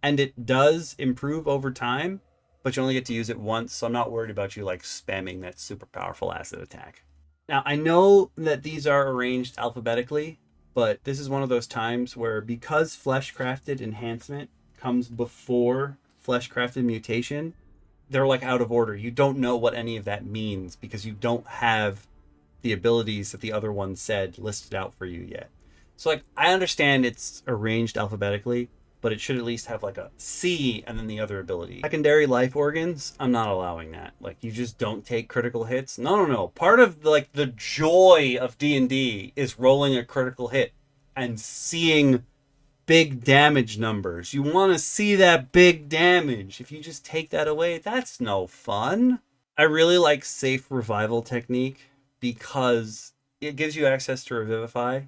Speaker 1: and it does improve over time, but you only get to use it once, so I'm not worried about you like spamming that super powerful acid attack. Now, I know that these are arranged alphabetically, but this is one of those times where because Fleshcrafted Enhancement comes before Fleshcrafted Mutation, they're like out of order. You don't know what any of that means because you don't have the abilities that the other one said listed out for you yet. So like I understand it's arranged alphabetically, but it should at least have like a C and then the other ability. Secondary life organs, I'm not allowing that. Like you just don't take critical hits. No. Part of like the joy of D&D is rolling a critical hit and seeing big damage numbers. You want to see that big damage. If you just take that away, that's no fun. I really like Safe Revival Technique because it gives you access to Revivify.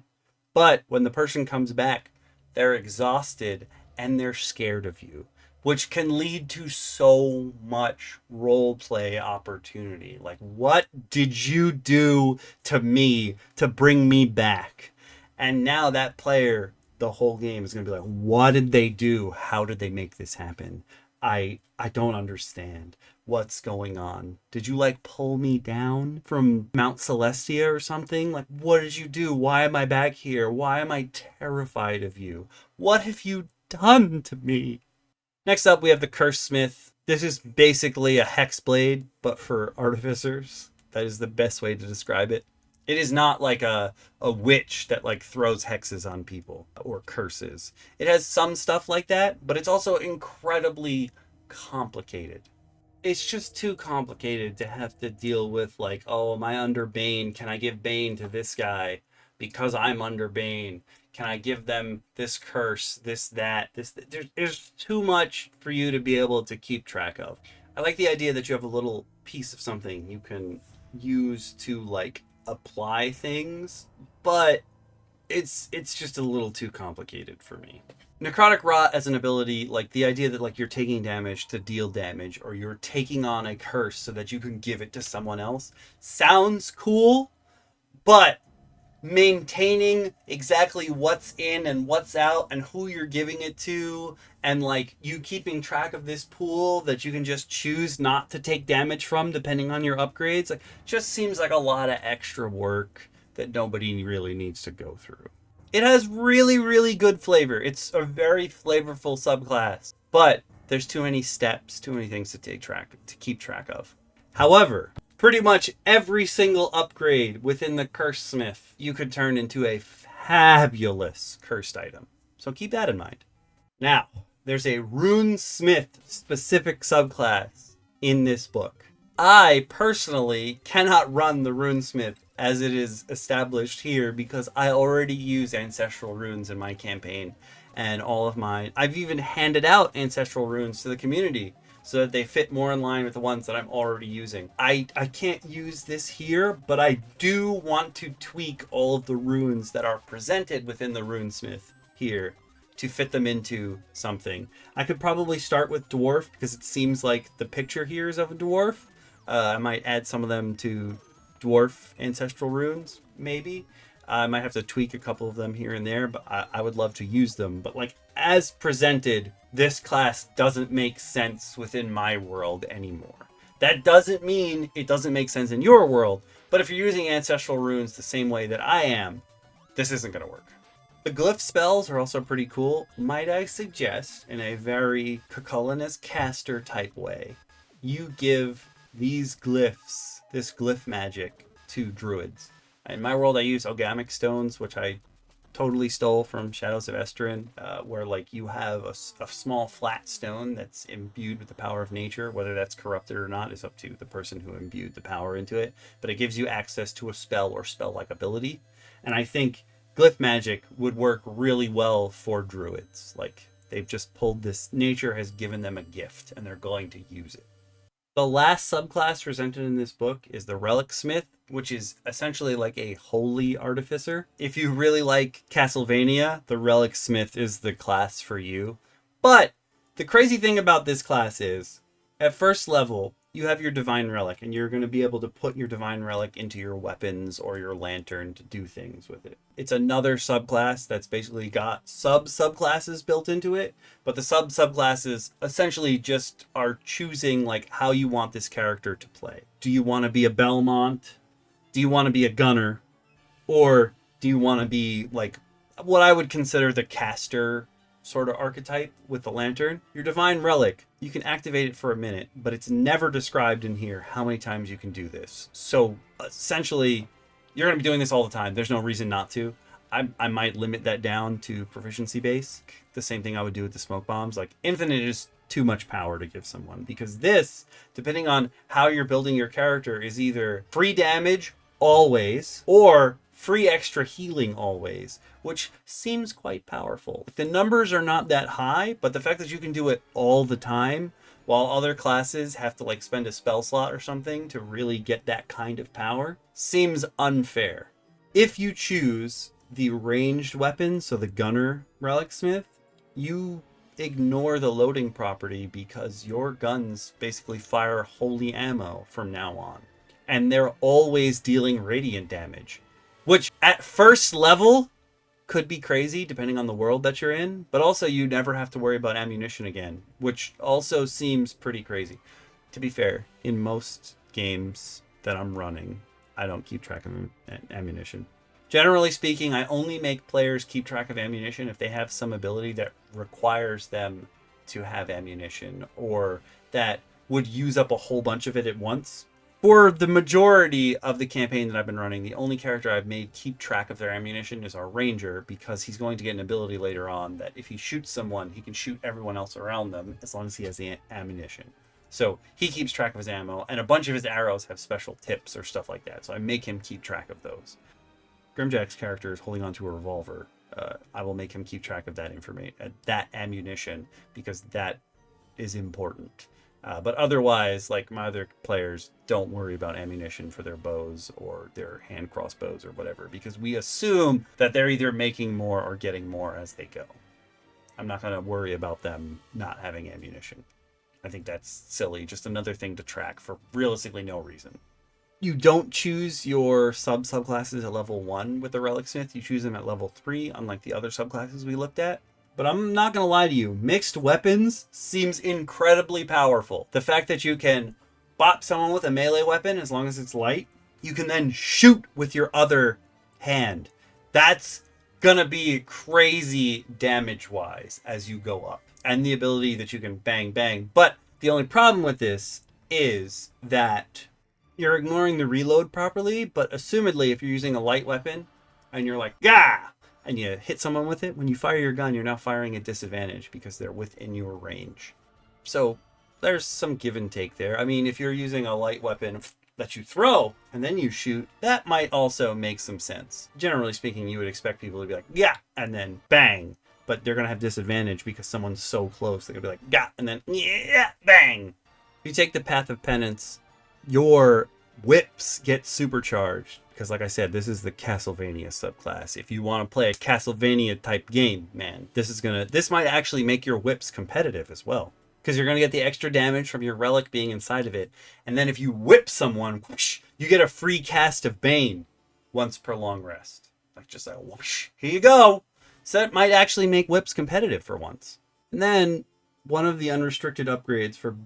Speaker 1: But when the person comes back, they're exhausted and they're scared of you, which can lead to so much roleplay opportunity. Like, what did you do to me to bring me back? And now that player, the whole game is going to be like, what did they do? How did they make this happen? I don't understand what's going on. Did you like pull me down from Mount Celestia or something? Like, what did you do? Why am I back here? Why am I terrified of you? What have you done to me? Next up, we have the Cursesmith. This is basically a Hexblade, but for artificers. That is the best way to describe it. It is not like a witch that like throws hexes on people or curses. It has some stuff like that, but it's also incredibly complicated. It's just too complicated to have to deal with like, oh, am I under Bane? Can I give Bane to this guy because I'm under Bane? Can I give them this curse, this? There's too much for you to be able to keep track of. I like the idea that you have a little piece of something you can use to like apply things, but it's just a little too complicated for me. Necrotic Rot as an ability, like the idea that like you're taking damage to deal damage, or you're taking on a curse so that you can give it to someone else, sounds cool, but maintaining exactly what's in and what's out and who you're giving it to, and like you keeping track of this pool that you can just choose not to take damage from depending on your upgrades, like just seems like a lot of extra work that nobody really needs to go through. It has really, really good flavor. It's a very flavorful subclass, but there's too many steps, too many things to keep track of. However, pretty much every single upgrade within the Cursesmith you could turn into a fabulous cursed item. So keep that in mind. Now, there's a Runesmith specific subclass in this book. I personally cannot run the Runesmith as it is established here because I already use ancestral runes in my campaign, and all of mine, I've even handed out ancestral runes to the community so that they fit more in line with the ones that I'm already using. I can't use this here, but I do want to tweak all of the runes that are presented within the Runesmith here to fit them into something. I could probably start with dwarf because it seems like the picture here is of a dwarf. I might add some of them to dwarf ancestral runes, maybe. I might have to tweak a couple of them here and there, but I would love to use them. But like as presented, this class doesn't make sense within my world anymore. That doesn't mean it doesn't make sense in your world, but if you're using ancestral runes the same way that I am, this isn't going to work. The glyph spells are also pretty cool. Might I suggest, in a very Cucullinus caster type way, you give these glyphs, this glyph magic, to druids. In my world, I use Ogamic stones, which I totally stole from Shadows of Esteren, where like you have a small flat stone that's imbued with the power of nature. Whether that's corrupted or not is up to the person who imbued the power into it, but it gives you access to a spell or spell-like ability. And I think glyph magic would work really well for druids. Like they've just pulled this, nature has given them a gift and they're going to use it. The last subclass presented in this book is the Relicsmith, which is essentially like a holy artificer. If you really like Castlevania, the Relicsmith is the class for you. But the crazy thing about this class is, at first level, you have your Divine Relic, and you're going to be able to put your Divine Relic into your weapons or your lantern to do things with it. It's another subclass that's basically got subclasses built into it, but the subclasses essentially just are choosing like how you want this character to play. Do you want to be a Belmont? Do you want to be a gunner? Or do you want to be like what I would consider the caster sort of archetype with the lantern? Your Divine Relic, you can activate it for a minute, but it's never described in here how many times you can do this. So essentially, you're going to be doing this all the time. There's no reason not to. I might limit that down to proficiency base. The same thing I would do with the smoke bombs. Like infinite is too much power to give someone, because this, depending on how you're building your character, is either free damage always or free extra healing always, which seems quite powerful. The numbers are not that high, but the fact that you can do it all the time while other classes have to like spend a spell slot or something to really get that kind of power, seems unfair. If you choose the ranged weapon, so the gunner Relicsmith, you ignore the loading property because your guns basically fire holy ammo from now on. And they're always dealing radiant damage, which at first level could be crazy depending on the world that you're in, but also you never have to worry about ammunition again, which also seems pretty crazy. To be fair, in most games that I'm running, I don't keep track of ammunition. Generally speaking, I only make players keep track of ammunition if they have some ability that requires them to have ammunition or that would use up a whole bunch of it at once. For the majority of the campaign that I've been running, the only character I've made keep track of their ammunition is our ranger, because he's going to get an ability later on that if he shoots someone, he can shoot everyone else around them as long as he has the ammunition. So he keeps track of his ammo, and a bunch of his arrows have special tips or stuff like that. So I make him keep track of those. Grimjack's character is holding onto a revolver. I will make him keep track of that information, that ammunition, because that is important. But otherwise, like my other players, don't worry about ammunition for their bows or their hand crossbows or whatever, because we assume that they're either making more or getting more as they go. I'm not going to worry about them not having ammunition. I think that's silly. Just another thing to track for realistically no reason. You don't choose your subclasses at level 1 with the Relicsmith. You choose them at level 3, unlike the other subclasses we looked at. But I'm not going to lie to you. Mixed weapons seems incredibly powerful. The fact that you can bop someone with a melee weapon as long as it's light, you can then shoot with your other hand. That's going to be crazy damage-wise as you go up. And the ability that you can bang, bang. But the only problem with this is that you're ignoring the reload properly, but assumedly if you're using a light weapon and you're like, gah! And you hit someone with it, when you fire your gun, you're now firing at disadvantage because they're within your range. So there's some give and take there. I mean, if you're using a light weapon that you throw and then you shoot, that might also make some sense. Generally speaking, you would expect people to be like, yeah, and then bang. But they're going to have disadvantage because someone's so close. They're going to be like, yeah, and then yeah, bang. If you take the Path of Penance, your whips get supercharged. Because like I said, this is the Castlevania subclass. If you want to play a Castlevania type game, man, this might actually make your whips competitive as well. Because you're going to get the extra damage from your relic being inside of it. And then if you whip someone, whoosh, you get a free cast of Bane once per long rest. Like just like whoosh, here you go. So it might actually make whips competitive for once. And then one of the unrestricted upgrades for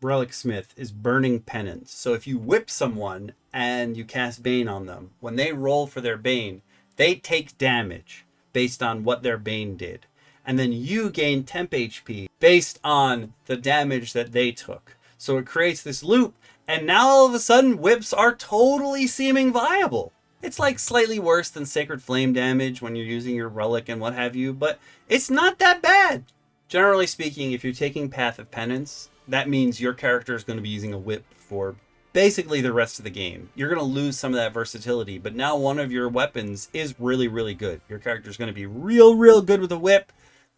Speaker 1: Relicsmith is Burning Penance. So if you whip someone and you cast Bane on them, when they roll for their Bane, they take damage based on what their Bane did. And then you gain temp HP based on the damage that they took. So it creates this loop, and now all of a sudden whips are totally seeming viable. It's like slightly worse than Sacred Flame damage when you're using your relic and what have you, but it's not that bad. Generally speaking, if you're taking Path of Penance, that means your character is going to be using a whip for basically the rest of the game. You're going to lose some of that versatility, but now one of your weapons is really, really good. Your character is going to be real, real good with a whip,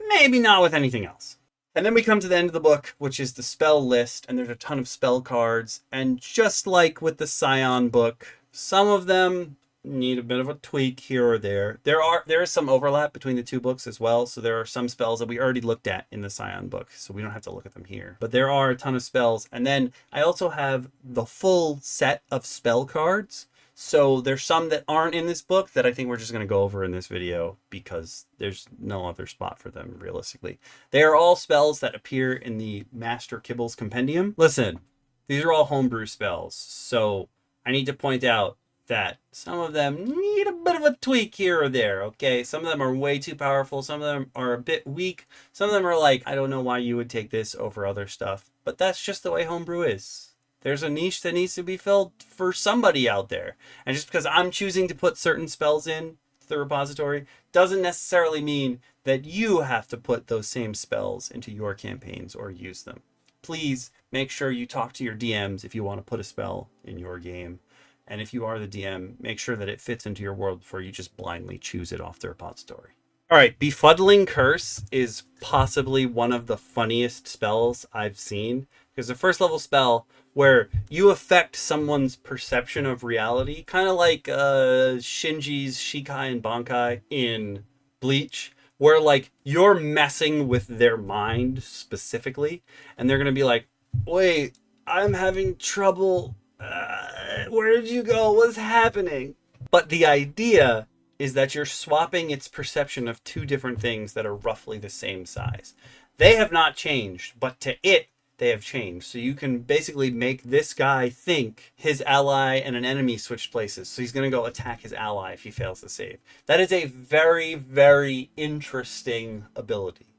Speaker 1: maybe not with anything else. And then we come to the end of the book, which is the spell list, and there's a ton of spell cards. And just like with the Scion book, some of them need a bit of a tweak here or there. There is some overlap between the two books as well, so there are some spells that we already looked at in the Scion book, so we don't have to look at them here. But there are a ton of spells, and then I also have the full set of spell cards. So there's some that aren't in this book that I think we're just going to go over in this video because there's no other spot for them realistically. They are all spells that appear in the Master Kibbles compendium. Listen, these are all homebrew spells, so I need to point out that some of them need a bit of a tweak here or there, okay? Some of them are way too powerful. Some of them are a bit weak. Some of them are like, I don't know why you would take this over other stuff. But that's just the way homebrew is. There's a niche that needs to be filled for somebody out there. And just because I'm choosing to put certain spells in the repository doesn't necessarily mean that you have to put those same spells into your campaigns or use them. Please make sure you talk to your DMs if you want to put a spell in your game. And if you are the DM, make sure that it fits into your world before you just blindly choose it off the repository. All right, Befuddling Curse is possibly one of the funniest spells I've seen, because the first level spell where you affect someone's perception of reality, kind of like Shinji's Shikai and Bankai in Bleach, where like you're messing with their mind specifically, and they're gonna be like, "Wait, I'm having trouble. Where did you go? What's happening?" But the idea is that you're swapping its perception of two different things that are roughly the same size. They have not changed, but to it, they have changed. So you can basically make this guy think his ally and an enemy switched places. So he's going to go attack his ally if he fails to save. That is a very, very interesting ability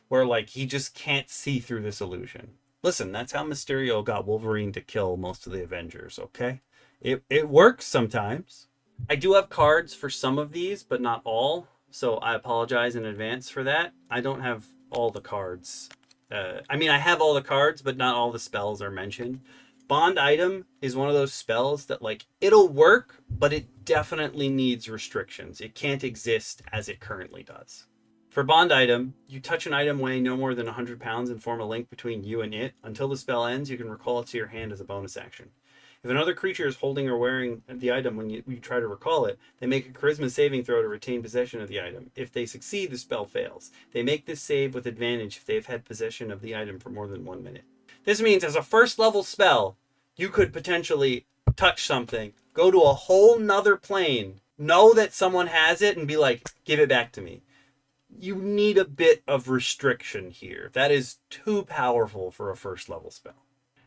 Speaker 1: where like he just can't see through this illusion. Listen, that's how Mysterio got Wolverine to kill most of the Avengers, okay? It works sometimes. I do have cards for some of these, but not all. So I apologize in advance for that. I don't have all the cards. I mean, I have all the cards, but not all the spells are mentioned. Bond Item is one of those spells that, like, it'll work, but it definitely needs restrictions. It can't exist as it currently does. For Bond Item, you touch an item weighing no more than 100 pounds and form a link between you and it. Until the spell ends, you can recall it to your hand as a bonus action. If another creature is holding or wearing the item when you try to recall it, they make a charisma saving throw to retain possession of the item. If they succeed, the spell fails. They make this save with advantage if they've had possession of the item for more than 1 minute. This means as a first level spell, you could potentially touch something, go to a whole nother plane, know that someone has it, and be like, give it back to me. You need a bit of restriction here. That is too powerful for a first level spell.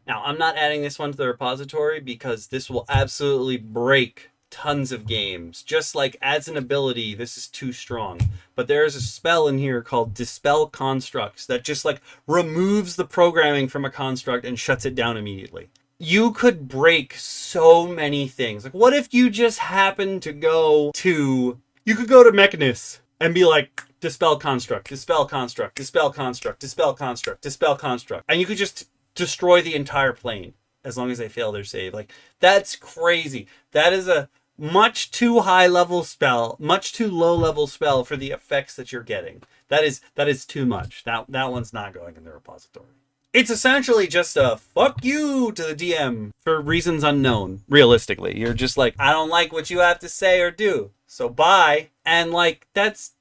Speaker 1: Now, I'm not adding this one to the repository because this will absolutely break tons of games. Just like as an ability, this is too strong. But there is a spell in here called Dispel Constructs that just like removes the programming from a construct and shuts it down immediately. You could break so many things. Like, what if you just happen to go to... You could go to Mechanus and be like, Dispel Construct, Dispel Construct, Dispel Construct, Dispel Construct, Dispel Construct. And you could just destroy the entire plane as long as they fail their save. Like, that's crazy. That is a much too high level spell, much too low level spell for the effects that you're getting. That is too much. That one's not going in the repository. It's essentially just a fuck you to the DM for reasons unknown. Realistically, you're just like, I don't like what you have to say or do, so bye. And like, that's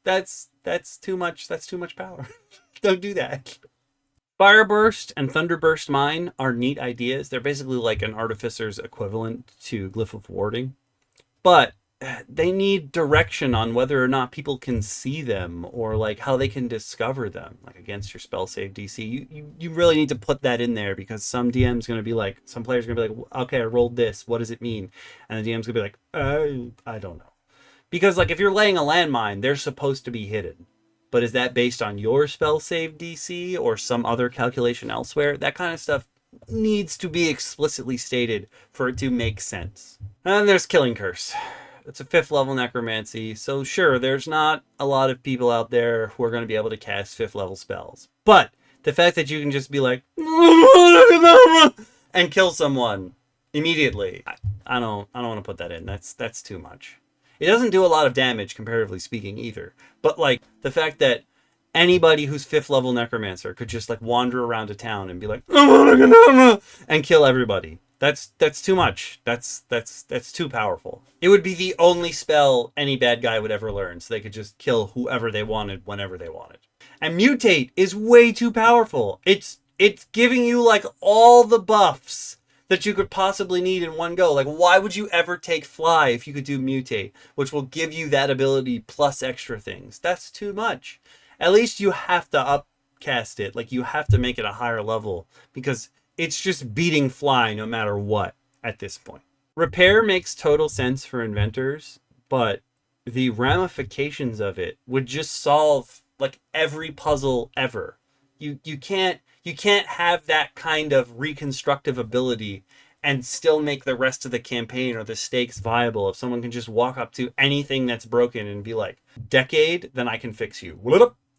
Speaker 1: too much. That's too much power. Don't do that. Fireburst and Thunderburst Mine are neat ideas. They're basically like an artificer's equivalent to Glyph of Warding. But they need direction on whether or not people can see them or like how they can discover them, like against your spell save DC. You really need to put that in there because some DM's going to be like, some players are going to be like, okay, I rolled this. What does it mean? And the DM's going to be like, I don't know. Because like if you're laying a landmine, they're supposed to be hidden. But is that based on your spell save DC or some other calculation elsewhere? That kind of stuff needs to be explicitly stated for it to make sense. And then there's Killing Curse. It's a 5th level necromancy, so sure, there's not a lot of people out there who are going to be able to cast 5th level spells. But the fact that you can just be like, and kill someone immediately, I don't want to put that in. That's too much. It doesn't do a lot of damage, comparatively speaking, either. But, like, the fact that anybody who's 5th level necromancer could just, like, wander around a town and be like, and kill everybody. That's too much. That's too powerful. It would be the only spell any bad guy would ever learn, so they could just kill whoever they wanted, whenever they wanted. And Mutate is way too powerful. It's giving you, like, all the buffs that you could possibly need in one go. Like, why would you ever take Fly if you could do Mutate, which will give you that ability plus extra things? That's too much. At least you have to upcast it. Like, you have to make it a higher level because it's just beating Fly no matter what at this point. Repair makes total sense for inventors, but the ramifications of it would just solve, like, every puzzle ever. You can't have that kind of reconstructive ability and still make the rest of the campaign or the stakes viable if someone can just walk up to anything that's broken and be like, Decade, then I can fix you.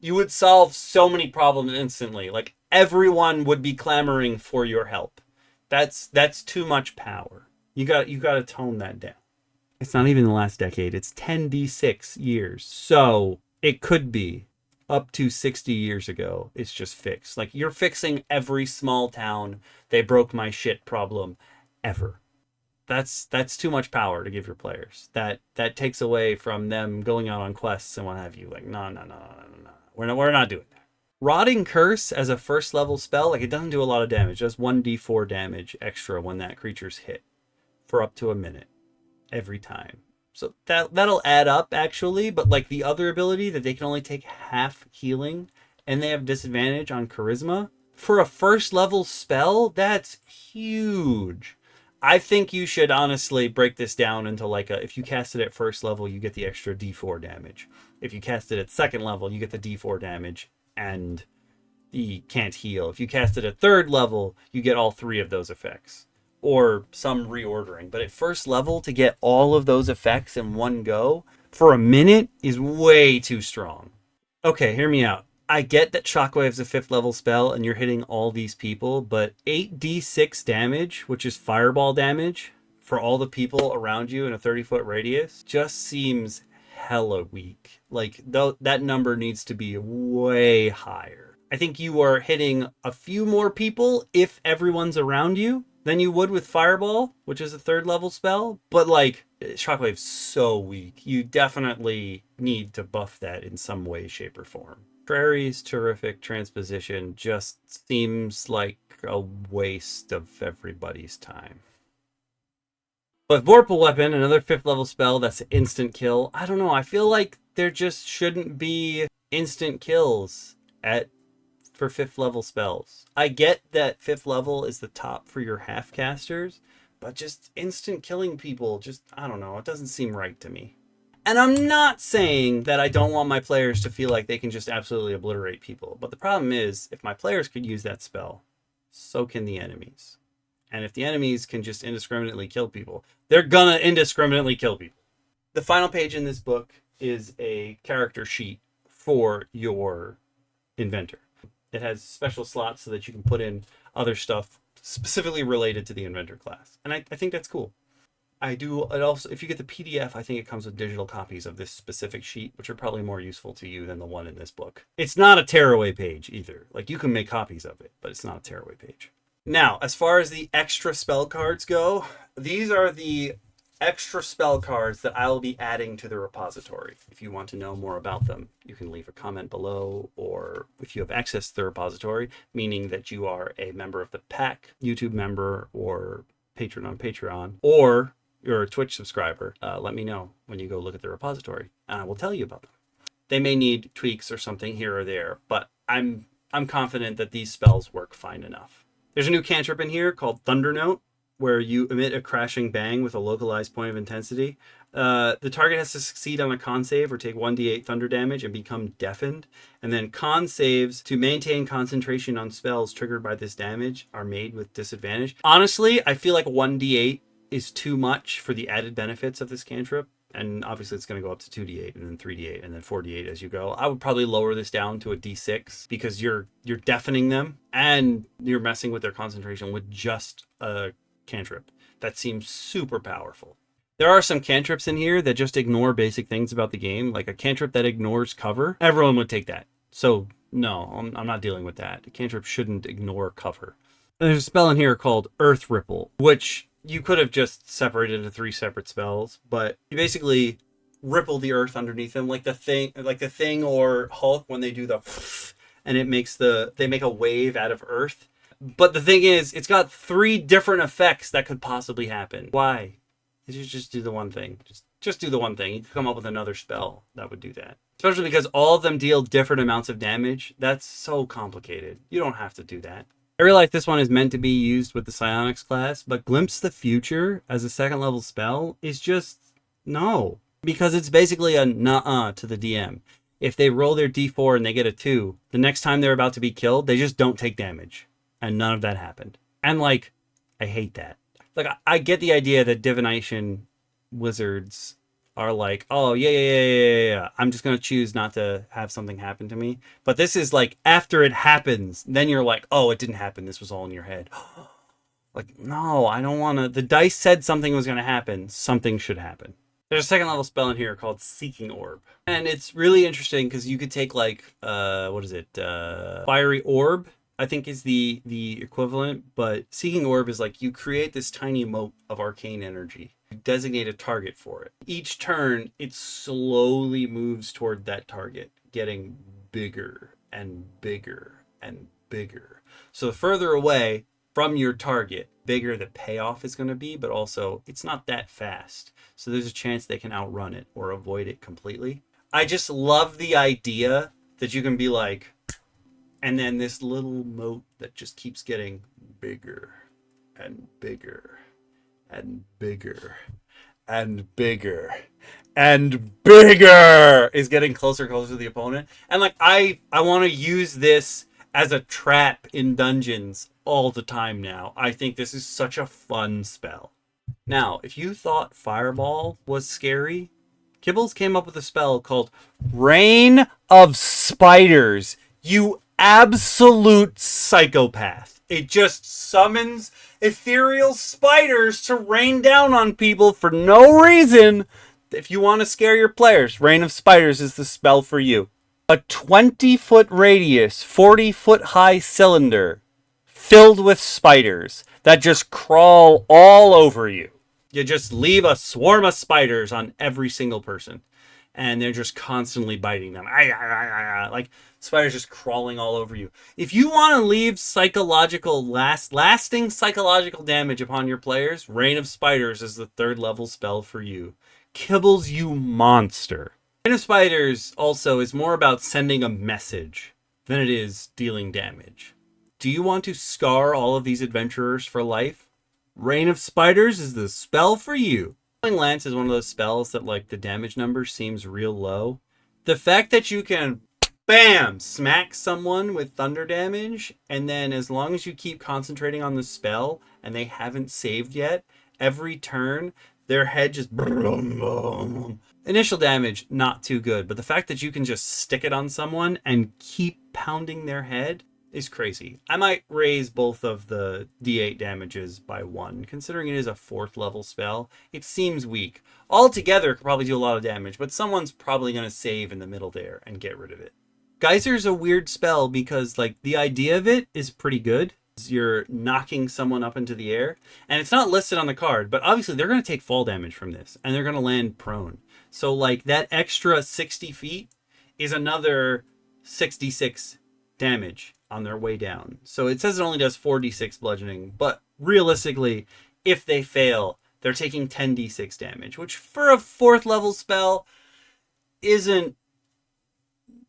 Speaker 1: You would solve so many problems instantly. Like, everyone would be clamoring for your help. That's too much power. You got to tone that down. It's not even the last decade. It's 10d6 years. So it could be up to 60 years ago. It's just fixed. Like, you're fixing every small town they broke my shit problem ever. That's too much power to give your players. That takes away from them going out on quests and what have you. Like, no. We're not doing that. Rotting Curse as a first level spell, like, it doesn't do a lot of damage. It does 1d4 damage extra when that creature's hit for up to a minute every time. So that'll add up, actually. But like the other ability that they can only take half healing and they have disadvantage on charisma for a first level spell, that's huge. I think you should honestly break this down into like if you cast it at first level, you get the extra d4 damage. If you cast it at second level, you get the d4 damage and the can't heal. If you cast it at third level, you get all three of those effects. Or some reordering. But at first level, to get all of those effects in one go for a minute is way too strong. Okay, hear me out. I get that Shockwave's a 5th level spell and you're hitting all these people, but 8d6 damage, which is fireball damage, for all the people around you in a 30-foot radius, just seems hella weak. Like, that number needs to be way higher. I think you are hitting a few more people if everyone's around you than you would with Fireball, which is a 3rd level spell. But like, Shockwave's so weak. You definitely need to buff that in some way, shape, or form. Prairie's terrific transposition just seems like a waste of everybody's time. But Vorpal Weapon, another 5th level spell that's an instant kill. I don't know, I feel like there just shouldn't be instant kills for 5th level spells. I get that 5th level is the top for your half casters, but just instant killing people, just, I don't know, it doesn't seem right to me. And I'm not saying that I don't want my players to feel like they can just absolutely obliterate people, but the problem is, if my players could use that spell, so can the enemies. And if the enemies can just indiscriminately kill people, they're gonna indiscriminately kill people. The final page in this book is a character sheet for your Inventor. It has special slots so that you can put in other stuff specifically related to the Inventor class. And I think that's cool. It also, if you get the PDF, I think it comes with digital copies of this specific sheet, which are probably more useful to you than the one in this book. It's not a tearaway page either. Like, you can make copies of it, but it's not a tearaway page. Now, as far as the extra spell cards go, these are the extra spell cards that I will be adding to the repository. If you want to know more about them, you can leave a comment below, or if you have access to the repository, meaning that you are a member of the pack, YouTube member, or patron on Patreon, or you're a Twitch subscriber, let me know when you go look at the repository, and I will tell you about them. They may need tweaks or something here or there, but I'm confident that these spells work fine enough. There's a new cantrip in here called Thunder Note, where you emit a crashing bang with a localized point of intensity. The target has to succeed on a con save or take 1d8 thunder damage and become deafened. And then con saves to maintain concentration on spells triggered by this damage are made with disadvantage. Honestly, I feel like 1d8 is too much for the added benefits of this cantrip. And obviously it's going to go up to 2d8 and then 3d8 and then 4d8 as you go. I would probably lower this down to a d6 because you're deafening them and you're messing with their concentration with just a cantrip. That seems super powerful. There are some cantrips in here that just ignore basic things about the game, like a cantrip that ignores cover. Everyone would take that. So no, I'm not dealing with that. A cantrip shouldn't ignore cover. There's a spell in here called Earth Ripple, which you could have just separated into 3 separate spells, but you basically ripple the earth underneath them, like the thing or Hulk when they do the and they make a wave out of earth. But the thing is, it's got 3 different effects that could possibly happen. Why? You just do the one thing. Just do the one thing. You could come up with another spell that would do that. Especially because all of them deal different amounts of damage. That's so complicated. You don't have to do that. I realize this one is meant to be used with the Psionics class, but Glimpse the Future as a 2nd level spell is just no. Because it's basically a nuh-uh to the DM. If they roll their d4 and they get a 2, the next time they're about to be killed, they just don't take damage. And none of that happened. And like, I hate that. Like, I get the idea that divination wizards are like, oh, yeah. I'm just going to choose not to have something happen to me. But this is like, after it happens, then you're like, oh, it didn't happen. This was all in your head. Like, no, I don't want to. The dice said something was going to happen. Something should happen. There's a second level spell in here called Seeking Orb. And it's really interesting because you could take like, what is it? Fiery Orb, I think is the equivalent. But Seeking Orb is like you create this tiny mote of arcane energy. You designate a target for it. Each turn, it slowly moves toward that target, getting bigger and bigger and bigger. So the further away from your target, bigger the payoff is going to be, but also it's not that fast. So there's a chance they can outrun it or avoid it completely. I just love the idea that you can be like, and then this little moat that just keeps getting bigger and bigger and bigger and bigger and bigger is getting closer and closer to the opponent. And like, I want to use this as a trap in dungeons all the time now. I think this is such a fun spell. Now, if you thought Fireball was scary, Kibbles came up with a spell called Rain of Spiders. You absolute psychopath. It just summons ethereal spiders to rain down on people for no reason. If you want to scare your players, Rain of Spiders is the spell for you. A 20-foot radius, 40-foot high cylinder filled with spiders that just crawl all over you. You just leave a swarm of spiders on every single person, and they're just constantly biting them. Like spiders just crawling all over you. If you want to leave lasting psychological damage upon your players, Rain of Spiders is the 3rd level spell for you. Kibbles, you monster. Rain of Spiders also is more about sending a message than it is dealing damage. Do you want to scar all of these adventurers for life? Rain of Spiders is the spell for you. Lance is one of those spells that like the damage number seems real low. The fact that you can bam smack someone with thunder damage, and then as long as you keep concentrating on the spell and they haven't saved yet, every turn their head just initial damage not too good, but the fact that you can just stick it on someone and keep pounding their head is crazy. I might raise both of the D8 damages by 1, considering it is a 4th level spell. It seems weak. Altogether, it could probably do a lot of damage, but someone's probably going to save in the middle there and get rid of it. Geyser's a weird spell because, like, the idea of it is pretty good. You're knocking someone up into the air, and it's not listed on the card, but obviously they're going to take fall damage from this, and they're going to land prone. So, like, that extra 60 feet is another 66 damage on their way down. So it says it only does 4d6 bludgeoning, but realistically, if they fail, they're taking 10d6 damage, which for a 4th level spell isn't...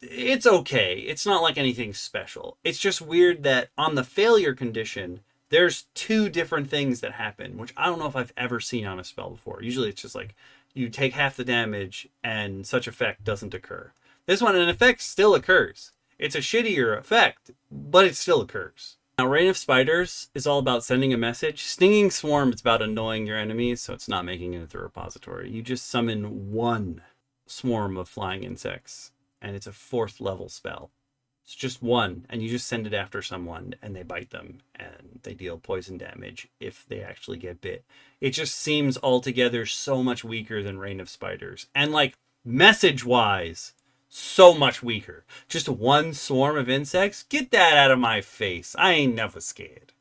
Speaker 1: It's okay. It's not like anything special. It's just weird that on the failure condition, there's 2 different things that happen, which I don't know if I've ever seen on a spell before. Usually it's just like, you take half the damage and such effect doesn't occur. This one, an effect still occurs. It's a shittier effect, but it still occurs. Now, Rain of Spiders is all about sending a message. Stinging Swarm is about annoying your enemies, so it's not making it into a repository. You just summon 1 swarm of flying insects, and it's a 4th level spell. It's just 1, and you just send it after someone, and they bite them, and they deal poison damage if they actually get bit. It just seems altogether so much weaker than Rain of Spiders. And, like, message-wise, so much weaker. Just 1 swarm of insects? Get that out of my face. I ain't never scared.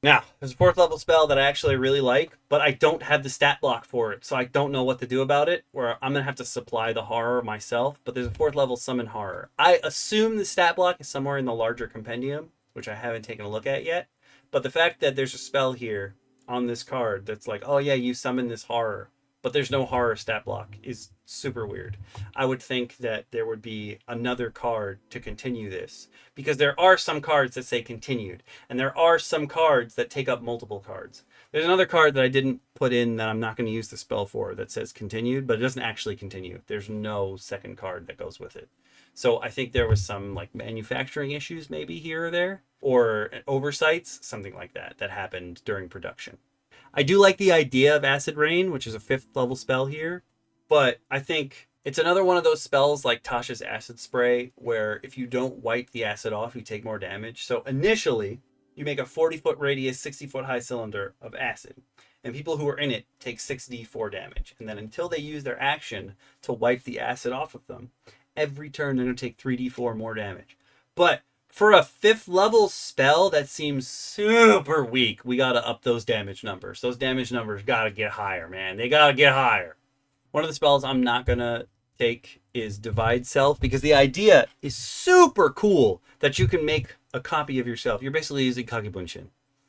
Speaker 1: Now, there's a 4th level spell that I actually really like, but I don't have the stat block for it, so I don't know what to do about it, or I'm going to have to supply the horror myself, but there's a 4th level summon horror. I assume the stat block is somewhere in the larger compendium, which I haven't taken a look at yet, but the fact that there's a spell here on this card that's like, oh yeah, you summon this horror, but there's no horror stat block is super weird. I would think that there would be another card to continue this, because there are some cards that say continued, and there are some cards that take up multiple cards. There's another card that I didn't put in that I'm not going to use the spell for that says continued, but it doesn't actually continue. There's no second card that goes with it. So I think there was some like manufacturing issues maybe here or there, or oversights, something like that, that happened during production. I do like the idea of Acid Rain, which is a 5th level spell here, but I think it's another one of those spells like Tasha's Acid Spray, where if you don't wipe the acid off, you take more damage. So initially, you make a 40-foot radius, 60-foot high cylinder of acid. and people who are in it take 6d4 damage. And then until they use their action to wipe the acid off of them, every turn they're going to take 3d4 more damage. But for a 5th level spell, that seems super weak. We got to up those damage numbers. Those damage numbers got to get higher, man. They got to get higher. One of the spells I'm not going to take is Divide Self, because the idea is super cool that you can make a copy of yourself. You're basically using Kagebunshin,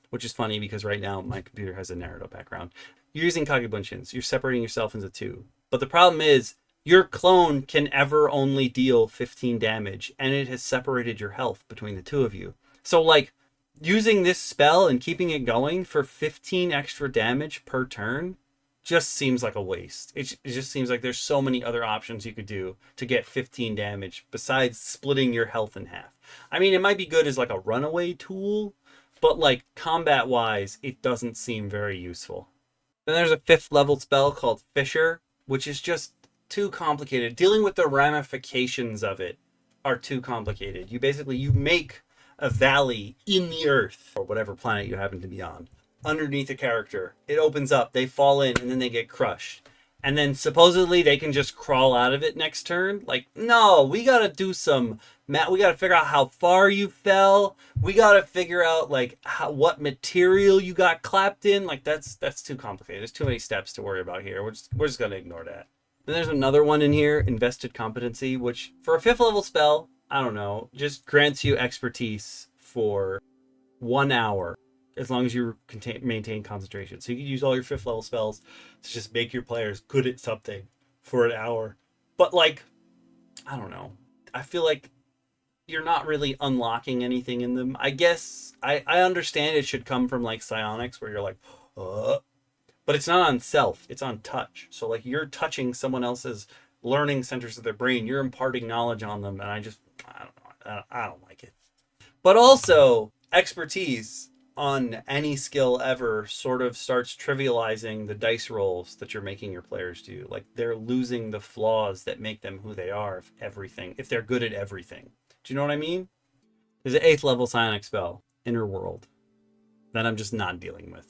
Speaker 1: which is funny because right now my computer has a Naruto background. You're using Kagebunshins. You're separating yourself into 2. But the problem is your clone can ever only deal 15 damage, and it has separated your health between the 2 of you. So, like, using this spell and keeping it going for 15 extra damage per turn just seems like a waste. It just seems like there's so many other options you could do to get 15 damage besides splitting your health in half. I mean, it might be good as like a runaway tool, but like combat-wise, it doesn't seem very useful. Then there's a 5th level spell called Fissure, which is just too complicated. Dealing with the ramifications of it are too complicated. You make a valley in the earth, or whatever planet you happen to be on, underneath a character. It opens up, they fall in, and then they get crushed. And then supposedly they can just crawl out of it next turn. Like, no, we got to do some we got to figure out how far you fell. We got to figure out like what material you got clapped in. Like that's too complicated. There's too many steps to worry about here. We're just going to ignore that. Then there's another one in here, Invested Competency, which for a 5th level spell, I don't know, just grants you expertise for 1 hour as long as you maintain concentration. So you can use all your 5th level spells to just make your players good at something for an hour. But like, I don't know. I feel like you're not really unlocking anything in them. I guess I understand it should come from like psionics where you're like, but it's not on self, it's on touch. So like you're touching someone else's learning centers of their brain, you're imparting knowledge on them, and I don't like it. But also, expertise on any skill ever sort of starts trivializing the dice rolls that you're making your players do. Like they're losing the flaws that make them who they are if they're good at everything. Do you know what I mean? There's an 8th level psionic spell, Inner World, that I'm just not dealing with.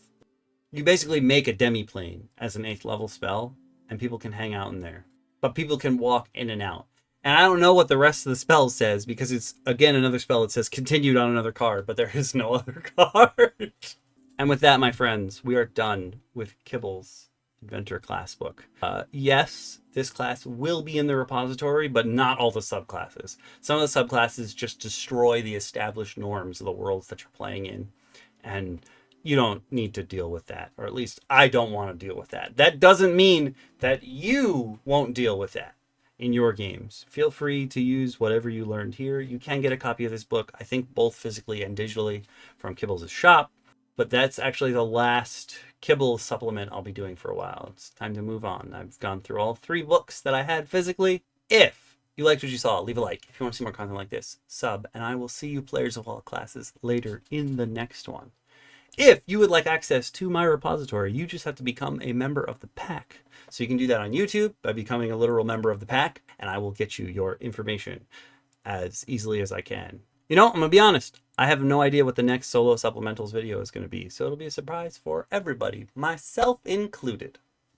Speaker 1: You basically make a demiplane as an 8th level spell, and people can hang out in there. But people can walk in and out. And I don't know what the rest of the spell says, because it's, again, another spell that says continued on another card, but there is no other card. And with that, my friends, we are done with Kibbles' Inventor class book. Yes, this class will be in the repository, but not all the subclasses. Some of the subclasses just destroy the established norms of the worlds that you're playing in. And you don't need to deal with that, or at least I don't want to deal with that. That doesn't mean that you won't deal with that in your games. Feel free to use whatever you learned here. You can get a copy of this book, I think both physically and digitally, from Kibbles' shop, but that's actually the last Kibbles supplement I'll be doing for a while. It's time to move on. I've gone through all 3 books that I had physically. If you liked what you saw, leave a like. If you want to see more content like this, sub, and I will see you players of all classes later in the next one. If you would like access to my repository, you just have to become a member of the pack. So you can do that on YouTube by becoming a literal member of the pack, and I will get you your information as easily as I can. You know, I'm going to be honest. I have no idea what the next solo supplementals video is going to be, so it'll be a surprise for everybody, myself included.